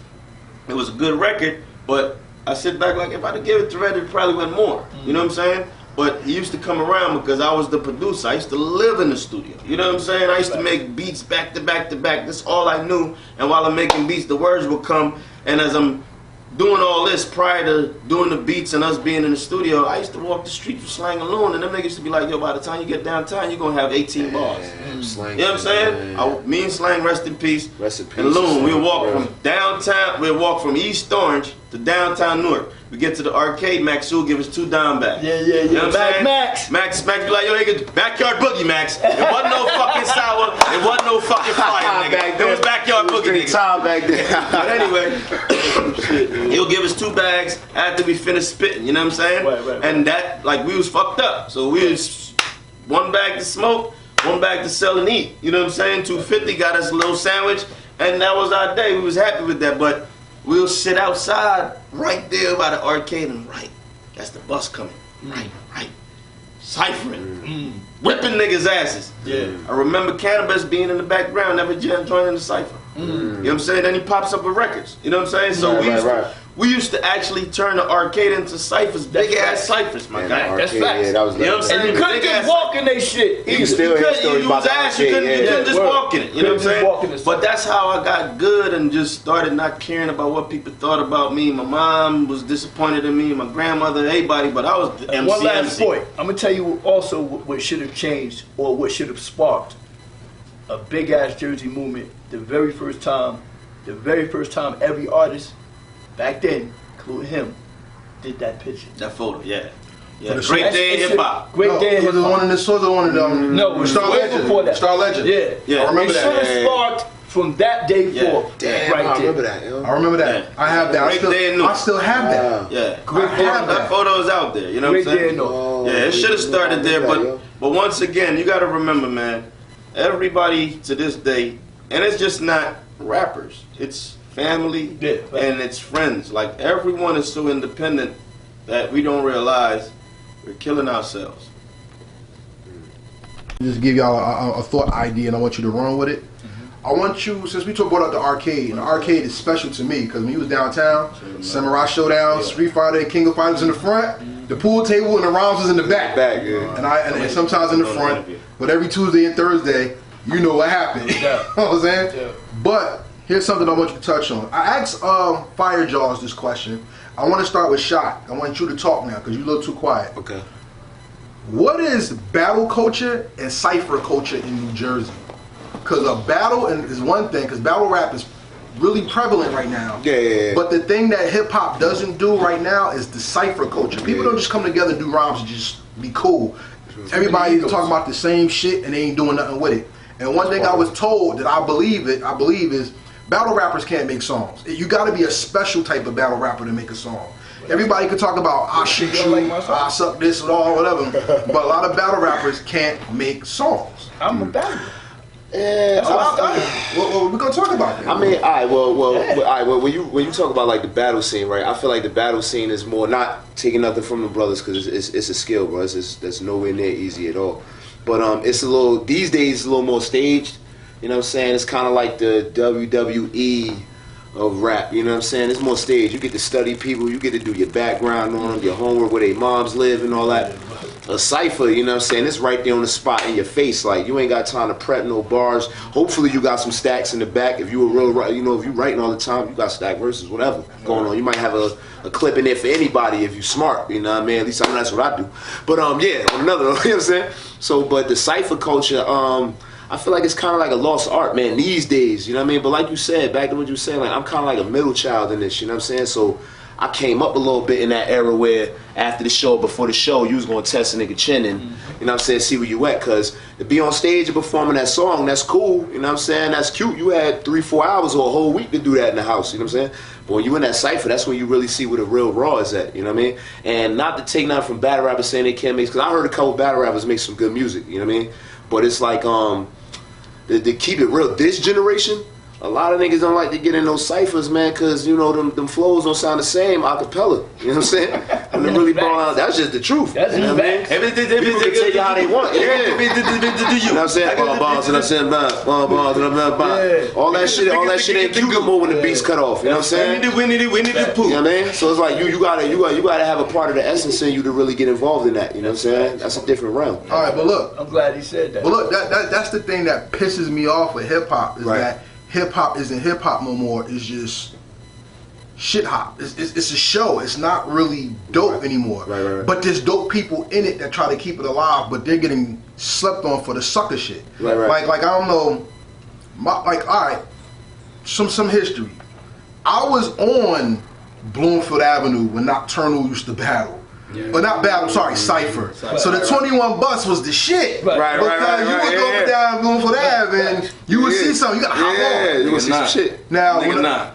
It was a good record, but I sit back like, if I'd have given it to Red, it probably went more. You know what I'm saying? But he used to come around because I was the producer. I used to live in the studio. You know what I'm saying? I used to make beats back to back to back. That's all I knew. And while I'm making beats, the words would come. And as I'm doing all this prior to doing the beats and us being in the studio, I used to walk the street for Slang alone, and them niggas used to be like, yo, by the time you get downtown, you're gonna have 18 bars. Slang, you know what I'm saying? Me and Slang, rest in peace. Rest in peace. And Loon, we'll walk from downtown, we'll walk from East Orange to downtown Newark. We get to the arcade, Max will give us 2 dime bags. Yeah. You know what I'm saying? Max. Max be like, yo, nigga, backyard boogie, Max. It wasn't no fucking sour, it wasn't no fucking fire, nigga. It was backyard boogie, nigga. Time back there. But anyway, he'll give us 2 bags after we finish spitting, you know what I'm saying? Right. And that, like, we was fucked up. So we was 1 bag to smoke, 1 bag to sell and eat. You know what I'm saying? 250 got us a little sandwich, and that was our day. We was happy with that, but we'll sit outside right there by the arcade and that's the bus coming. Right. Ciphering. Whipping niggas' asses. Yeah. I remember Cannabis being in the background, never joining the cipher. You know what I'm saying? Then he pops up with records. You know what I'm saying? So we used to actually turn the arcade into ciphers, big ass ciphers, my guy. That's facts. Yeah, that was You know what I'm saying? And you couldn't just walk in they shit. You still hear stories about the ass, you arcade, couldn't just walk in it. You know what I'm Walk in saying? the But that's how I got good and just started not caring about what people thought about me. My mom was disappointed in me, my grandmother, everybody, but I was the MC. One last point. I'm gonna tell you also what should have changed or what should have sparked a big ass Jersey movement. The very first time every artist back then, including him, did that picture. That photo, yeah. For the Great day in hip hop. Great day in hip The hop. one in the one of them. No, it was Star way Legend. before that. Star Legend. Yeah. I remember It should that. have sparked from that day forth. Damn, right I remember there. that. Yo. I remember that. Yeah. I have that. Great day in I still have that. Yeah. Great day in That photo is out there, you know what I'm Great day saying? in North. Yeah, it should have started there, but once again, you got to remember, man, everybody to this day, and it's just not rappers, it's family and it's friends. Like, everyone is so independent that we don't realize we're killing ourselves. Just give y'all a thought idea, and I want you to run with it. I want you, since we talked about the arcade, and the arcade is special to me because when you was downtown, Samurai Showdown, Street Fighter, King of Fighters in the front, the pool table and the rounds was in the back. And sometimes in the front. But every Tuesday and Thursday, you know what happened. You know what I'm saying? Yeah. But here's something I want you to touch on. I asked Fire Jaws this question. I want to start with Shot. I want you to talk now because you look too quiet. Okay. What is battle culture and cypher culture in New Jersey? Because a battle is one thing, because battle rap is really prevalent right now. Yeah. But the thing that hip hop doesn't do right now is the cypher culture. People don't just come together and do rhymes and just be cool. Everybody's talking about the same shit and they ain't doing nothing with it. And one thing I was told that I believe is battle rappers can't make songs. You got to be a special type of battle rapper to make a song. Everybody could talk about I shoot you, I suck this and all, whatever. But a lot of battle rappers can't make songs. I'm a battle. Yeah, well, we're gonna talk about that. I mean, all right. When you talk about like the battle scene, right? I feel like the battle scene is more, not taking nothing from the brothers because it's a skill, bro. That's nowhere near easy at all. But it's a little, these days it's a little more staged. You know what I'm saying? It's kind of like the WWE of rap. You know what I'm saying? It's more staged. You get to study people. You get to do your background on them, your homework, where their moms live and all that. A cypher, you know what I'm saying? It's right there on the spot in your face. Like, you ain't got time to prep no bars. Hopefully you got some stacks in the back. If you a real, you know, if you writing all the time, you got stack verses, whatever going on. You might have a clip in there for anybody if you smart, you know what I mean? At least I know that's what I do. But yeah, on another, you know what I'm saying? So, but the cypher culture, I feel like it's kind of like a lost art, man, these days, you know what I mean? But like you said, back to what you were saying, like, I'm kind of like a middle child in this, you know what I'm saying? So I came up a little bit in that era where after the show, before the show, you was going to test a nigga chin and, you know what I'm saying, see where you at. Because to be on stage and performing that song, that's cool, you know what I'm saying? That's cute. You had 3-4 hours or a whole week to do that in the house, you know what I'm saying? But when you in that cypher, that's when you really see where the real raw is at, you know what I mean? And not to take nothing from battle rappers saying they can't make, because I heard a couple battle rappers make some good music, you know what I mean? But it's like, to keep it real, this generation, a lot of niggas don't like to get in those ciphers, man, because, you know, them flows don't sound the same a cappella. You know what I'm saying? And they really ball out. That's just the truth. That's you know what I mean? People can take it how they want. Yeah. You know what I'm saying? Bombs, and I'm saying bombs, and I'm saying bombs. All that shit ain't Cuban mode when the beats cut off. You know what I'm saying? We need to poop. You know what I mean? So it's like you gotta have a part of the essence in you to really get involved in that. You know what I'm saying? That's a different realm. All right, but look. I'm glad he said that. But look, that's the thing that pisses me off with hip hop is Right. that hip hop isn't hip hop no more. It's just shit hop. It's a show. It's not really dope anymore. Right. But there's dope people in it that try to keep it alive, but they're getting slept on for the sucker shit. Right. Like I don't know. All right, some history. I was on Bloomfield Avenue when Nocturnal used to battle. But not battle, sorry, Cypher. So the 21 bus was the shit. Right. Because you would go down Bloomfield Ave and you would see something. You gotta hop on. You gonna see some shit. Now, Nigga, nah.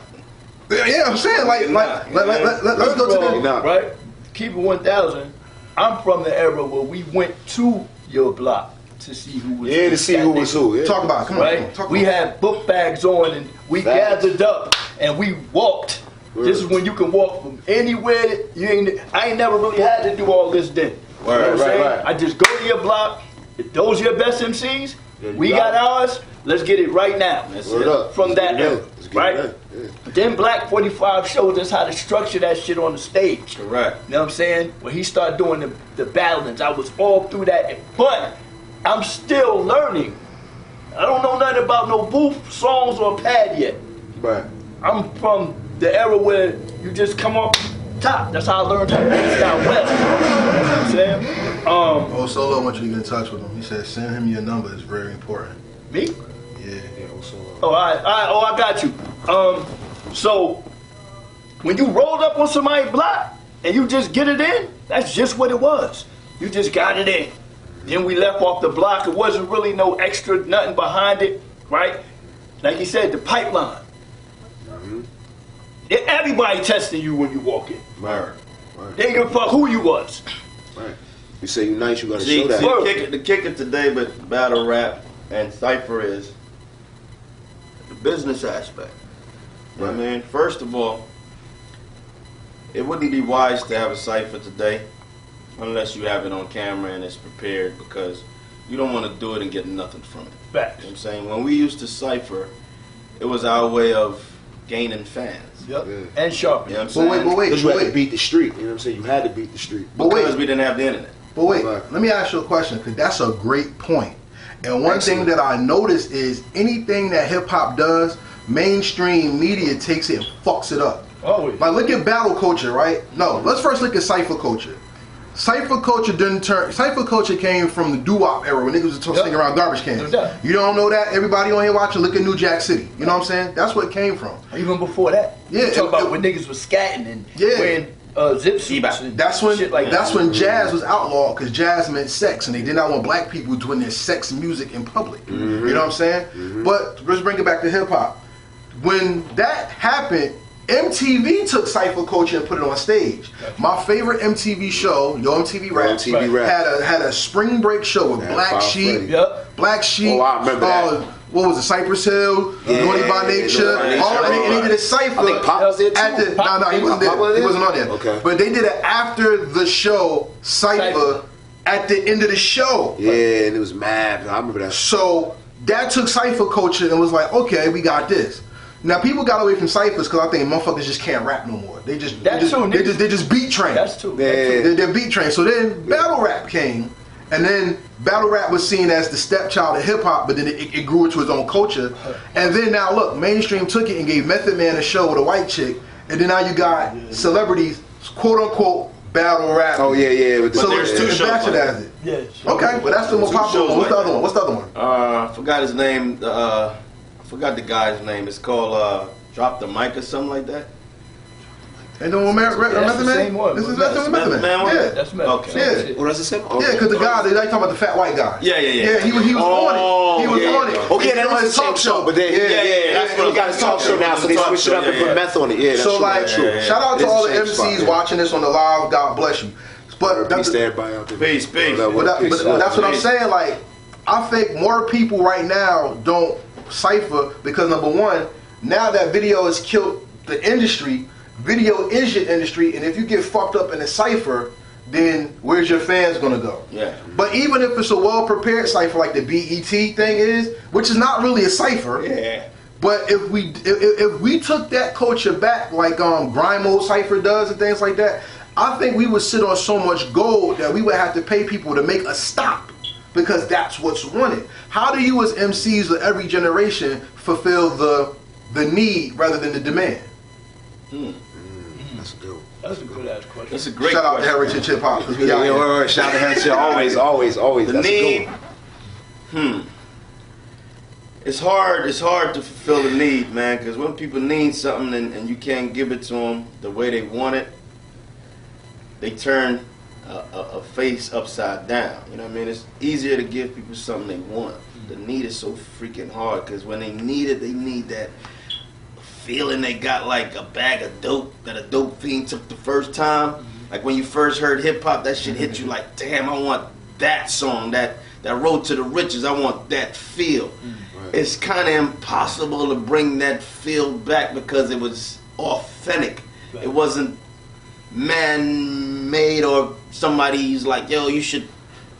yeah, I'm saying let's go to the. Right? Keep it 1,000. I'm from the era where we went to your block to see who was Yeah, to see who was who. Yeah. Talk about it. Come on. Right? Talk We about it. had book bags on and we Facts. gathered up and we walked. This is when you can walk from anywhere. I ain't never really had to do all this then. You know what I'm saying? Right. I just go to your block. If those are your best MCs, we got ours. Let's get it right now. Word up. From Let's that get it era, done. Let's get it right? done. Yeah. Then Black 45 showed us how to structure that shit on the stage. Correct. You know what I'm saying? When he started doing the battlings, I was all through that. But I'm still learning. I don't know nothing about no booth songs or pad yet. Right. I'm from the era where you just come up top. That's how I learned how to freestyle well. You know what I'm saying? Oh, Solo wants you to get in touch with him. He said send him your number. It's very important. Me? Yeah. Oh, all right. Oh, I got you. So when you rolled up on somebody's block and you just get it in, that's just what it was. You just got it in. Then we left off the block. It wasn't really no extra nothing behind it, right? Like you said, the pipeline. Everybody testing you when you walk in. Right. They didn't give a fuck who you was. Right. You say you nice, you gotta See, show that. the kicker today with battle rap and cypher is the business aspect. You know what I mean? First of all, it wouldn't be wise to have a cypher today unless you have it on camera and it's prepared, because you don't want to do it and get nothing from it. Facts. You know what I'm saying? When we used to cypher, it was our way of gaining fans. Yep. Yeah. And sharp. You know what I'm But saying? wait. Because you had to beat the street. You know what I'm saying? You had to beat the street. Because we didn't have the internet. But wait, Right. let me ask you a question, because that's a great point. And one thing that I noticed is anything that hip hop does, mainstream media takes it and fucks it up. Always. Like, look at battle culture, right? No, let's first look at cypher culture. Cypher culture came from the doo-wop era when niggas was singing around garbage cans. No doubt. You don't know that? Everybody on here watching, look at New Jack City. You know what I'm saying? That's where it came from. Even before that. Yeah, You talk about it- when niggas was scatting and Yeah. wearing zip suits Bebop. and That's when shit like that's that. when jazz was outlawed, because jazz meant sex, and they did not want black people doing their sex music in public. You know what I'm saying? But let's bring it back to hip hop. When that happened, MTV took cypher culture and put it on stage. My favorite MTV show, Yo MTV Rap, MTV Rap. had a spring break show with Yeah, Black Bob Sheep, Freddy. Yep. Black Sheep. Oh, I remember that. What was it? Cypress Hill, Yeah, Naughty by Nature. Naughty by Nature. All and they did a cipher. I think Pop was there too. At the, no, he wasn't Pop there. was He there? wasn't on there. Okay. But they did it after the show cipher Cypher. at the end of the show. Yeah, and it was mad. I remember that. So that took cipher culture and was like, okay, we got this. Now people got away from ciphers because I think motherfuckers just can't rap no more. They just That's true, they niggas. just beat train. That's true. Yeah. That's true. They're beat trained. So then battle rap came, and then battle rap was seen as the stepchild of hip hop, but then it grew into its own culture. And then now look, mainstream took it and gave Method Man a show with a white chick, and then now you got celebrities, quote unquote, battle rap. Oh yeah. With the, So there's two it's shows like bastardized it. Yeah. Okay, but that's the more Two popular shows one. What's the like other one? What's the other one? I forgot his name. I forgot the guy's name. It's called Drop the Mic or something like that. Ain't the one Method the Man? same one. This is That's Method Man. Method Man one? Yeah. That's Method. Okay. Same Yeah. shit. Oh, that's the same. Yeah, because the guy, they like talking about the fat white guy. Yeah. Yeah, he was on it. He was on it. Oh yeah, that on was his his talk show. But then that's what he got his talk show now, so they switched it up and put meth on it. Yeah, that's So true. like, That's true. shout out to It's all a the shame MCs spot, yeah. watching this on the live. God bless you. But Peace that's, to everybody out there. Peace, peace. but that's what I'm saying. Like, I think more people right now don't Cypher because number one, now that video has killed the industry. Video is your industry, and if you get fucked up in a Cypher, then where's your fans gonna go? Yeah. But even if it's a well-prepared Cypher like the BET thing is, which is not really a Cypher. Yeah. But if we took that culture back like Grime Mode Cypher does and things like that, I think we would sit on so much gold that we would have to pay people to make us stop because that's what's wanted. How do you as MCs of every generation fulfill the need rather than the demand? That's a good one. That's a good ass question. That's a great Shout out to question. Heritage Hip Hop. Yeah, shout out to Heritage. Always. The That's need. a good one. It's hard to fulfill the need, man, because when people need something and you can't give it to them the way they want it, they turn a face upside down. You know what I mean? It's easier to give people something they want. The need is so freaking hard because when they need it, they need that feeling they got like a bag of dope that a dope fiend took the first time. Like when you first heard hip hop, that shit hit you like, damn, I want that song, that Road to the Riches. I want that feel. It's kind of impossible to bring that feel back because it was authentic. It wasn't man-made or somebody's like, yo,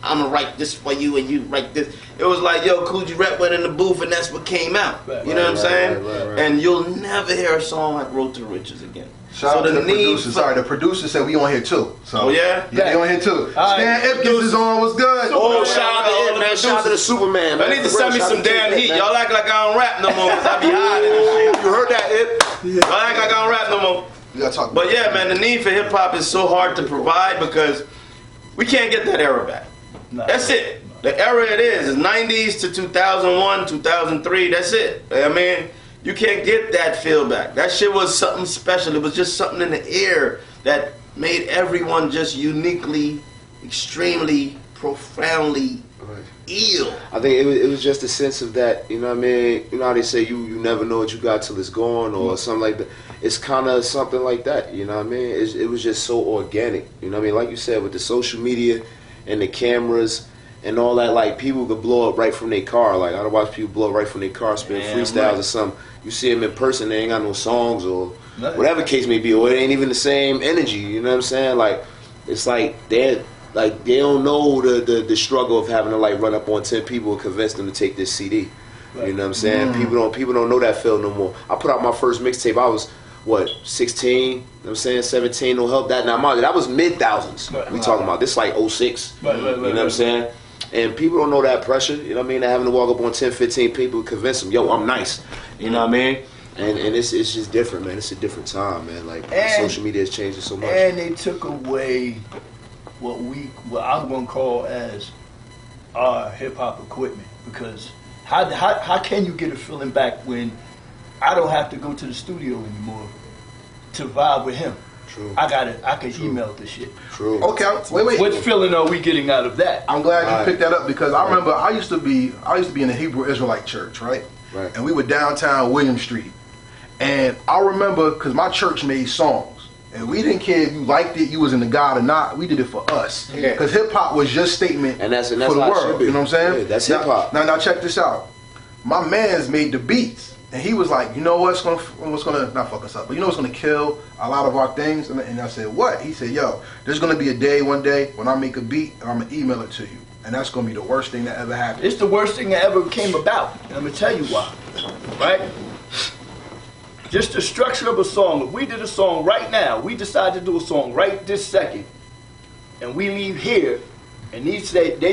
I'm gonna write this for you and you write this. It was like, yo, Coogee Rap went in the booth and that's what came out. You know what I'm saying? Right. And you'll never hear a song like Road to the Riches again. Shout out to the producer. Sorry, the producer said we on here too. So Oh, yeah? they on here too. Stan Ipkiss is on. What's good? Oh, shout out to him, man. Shout out to the Superman, man. I need to send me Shout out some to damn Kid, heat. man. Y'all act like I don't rap no more because I be hiding and shit. You heard that, Ip? Y'all act like I don't rap no more. We gotta talk about But yeah, man, the need for hip hop is so hard to provide because we can't get that era back. Nah. That's it. The era it is 90s to 2001, 2003. That's it. I mean, you can't get that feel back. That shit was something special. It was just something in the air that made everyone just uniquely, extremely, profoundly ill. I think it was just a sense of that, you know what I mean? You know how they say you never know what you got till it's gone or something like that. It's kind of something like that, you know what I mean? It was just so organic, you know what I mean? Like you said, with the social media and the cameras and all that, like people could blow up right from their car. Like I watch people blow up right from their car, spin freestyles or something. You see them in person, they ain't got no songs or whatever case may be, or it ain't even the same energy, you know what I'm saying? Like it's like they don't know the struggle of having to like run up on 10 people and convince them to take this CD. Right. You know what I'm saying? People don't know that feel no more. I put out my first mixtape. I was 16. You know what I'm saying? 17. No help that. Now mind that was mid thousands. We talking about this like 06. You know what I'm saying? And people don't know that pressure. You know what I mean? They're having to walk up on 10, 15 people and convince them, yo, I'm nice. You know what I mean? And it's just different, man. It's a different time, man. Like social media is changing so much. And they took away what I'm gonna call as our hip hop equipment, because how can you get a feeling back when I don't have to go to the studio anymore to vibe with him? True. I can email the shit. True. Okay, wait. What feeling are we getting out of that? I'm glad you picked that up because I remember I used to be in the Hebrew Israelite church, right? Right. And we were downtown William Street, and I remember because my church made songs, and we didn't care if you liked it, you was in the God or not. We did it for us, because hip hop was your statement And that's for the how it should world. be. You know what I'm saying? Yeah, that's hip hop. Now check this out. My man's made the beats. And he was like, you know what's gonna not fuck us up, but you know what's gonna kill a lot of our things? And I said, what? He said, yo, there's gonna be a day one day when I make a beat and I'm gonna email it to you. And that's gonna be the worst thing that ever happened. It's the worst thing that ever came about. And I'm gonna tell you why. Right? Just the structure of a song. If we did a song right now, we decide to do a song right this second, and we leave here, and they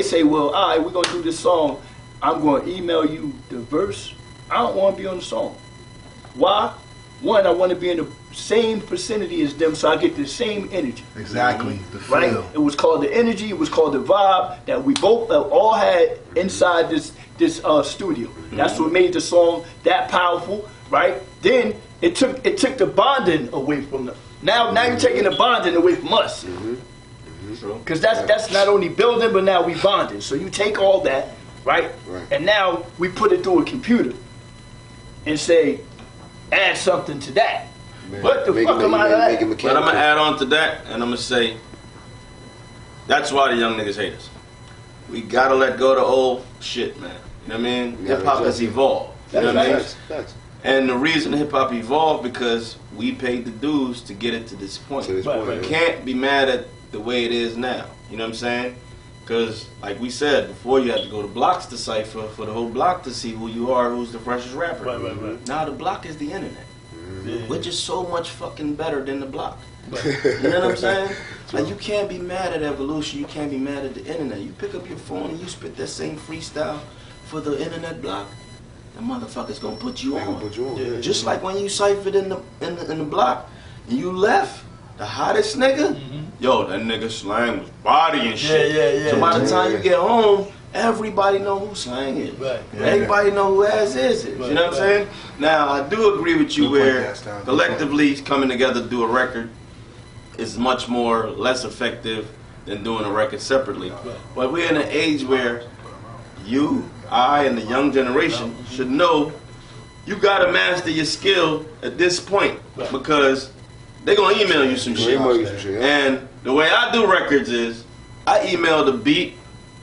say, well, all right, we're gonna do this song. I'm gonna email you the verse. I don't want to be on the song. Why? One, I want to be in the same vicinity as them so I get the same energy. Exactly. The feel. Right? It was called the energy, it was called the vibe that we both all had inside this studio. That's what made the song that powerful, right? Then it took the bonding away from them. Now you're taking the bonding away from us. Because that's not only building, but now we bonding. So you take all that, right? And now we put it through a computer and say, add something to that. What the fuck am I at? But I'm going to add on to that, and I'm going to say, that's why the young niggas hate us. We got to let go of the old shit, man. You know what I mean? Hip-hop has evolved. You know what I mean? Facts. And the reason hip hop evolved because we paid the dues to get it to this point. To this point, You yeah. can't be mad at the way it is now. You know what I'm saying? Because, like we said before, you had to go to blocks to cipher for the whole block to see who you are, who's the freshest rapper. Right. Now the block is the internet. Yeah. We're just so much fucking better than the block. You know what I'm saying? Like, you can't be mad at evolution. You can't be mad at the internet. You pick up your phone and you spit that same freestyle for the internet block, the motherfucker's gonna put you on. Yeah. Just like when you ciphered in the block and you left, the hottest nigga, yo, that nigga slang was body and shit. Yeah. So by the time you get home, everybody know who Slang is. Right. Everybody know who As is. You know what I'm saying? Now, I do agree with you Good point, where Gas Town. Good collectively coming together to do a record is much more less effective than doing a record separately. But we're in an age where you, I, and the young generation should know you gotta master your skill at this point because they're gonna email you some shit. And the way I do records is I email the beat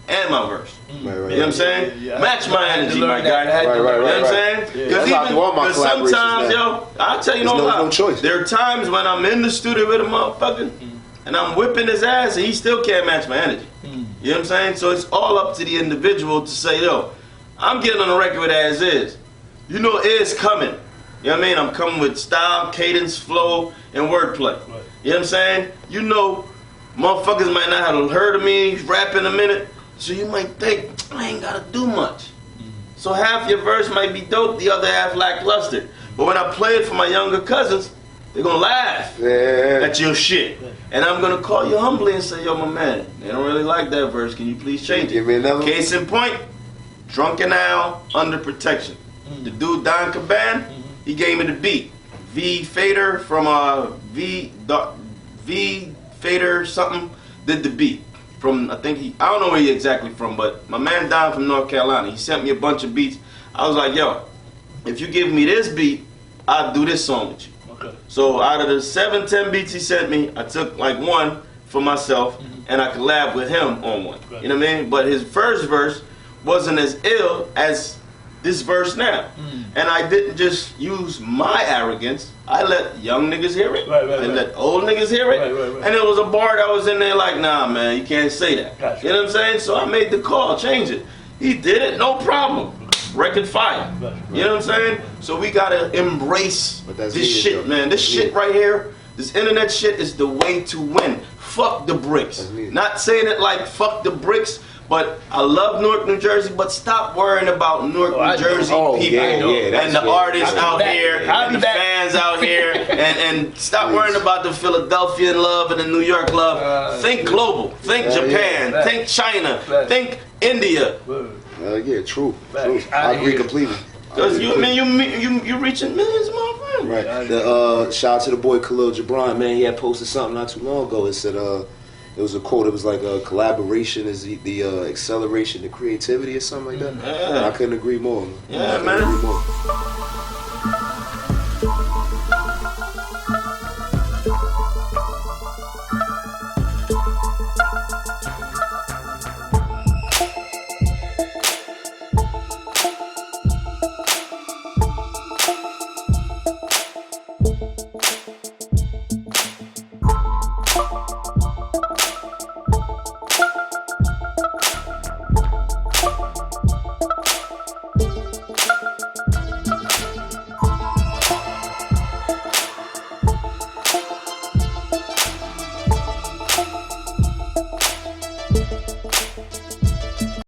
and my verse. Right. You know what I'm saying? Yeah. Match my energy, my guy. Right. You know what I'm Right. saying? Yeah. Because That's how I do all my collaborations sometimes, now. yo, I'll tell you There's no no lie. choice. There are times when I'm in the studio with a motherfucker and I'm whipping his ass and he still can't match my energy. You know what I'm saying? So it's all up to the individual to say, yo, I'm getting on the record with As Is. You know Is coming. You know what I mean? I'm coming with style, cadence, flow, and wordplay. You know what I'm saying? You know, motherfuckers might not have heard of me rap in a minute, so you might think, I ain't gotta do much. So half your verse might be dope, the other half lackluster. But when I play it for my younger cousins, they're gonna laugh at your shit. And I'm gonna call you humbly and say, yo, my man, they don't really like that verse. Can you please change it? Give me another one. Case in point, Drunken Al, Under Protection. The dude, Don Caban, he gave me the beat. V Fader from V Fader something did the beat. From, I don't know where he exactly from, but my man Don from North Carolina, he sent me a bunch of beats. I was like, yo, if you give me this beat, I'll do this song with you. Okay. So out of the 7-10 beats he sent me, I took like one for myself and I collabed with him on one. Right. You know what I mean? But his first verse wasn't as ill as this verse now. And I didn't just use my arrogance. I let young niggas hear it Right, and right. let old niggas hear it. Right. And it was a bar that was in there like, nah, man, you can't say that. Gotcha. You know what I'm saying? So I made the call, change it. He did it, no problem. Record fire. Right. You know what I'm saying? So we gotta embrace But that's this needed, shit, though. man. This That's shit needed. right here, this internet shit is the way to win. Fuck the bricks. That's needed. Not saying it like fuck the bricks, but I love Newark, New Jersey, but stop worrying about Newark, I New do. Jersey Oh, people yeah, that's and the good. artists I'll be out back. here I'll and be the back. fans out here and stop worrying about the Philadelphian love and the New York love. Think global. Think Japan. yeah. Think China. Right. Think India. Word. Yeah, true. Facts. I agree Outta completely. Because you reaching millions, motherfucker. Right. The shout out to the boy Khalil Gibran, man. He had posted something not too long ago. It said it was a quote. It was like collaboration is the acceleration to creativity or something like that. Yeah. And I couldn't agree more. Yeah, I couldn't man. agree more.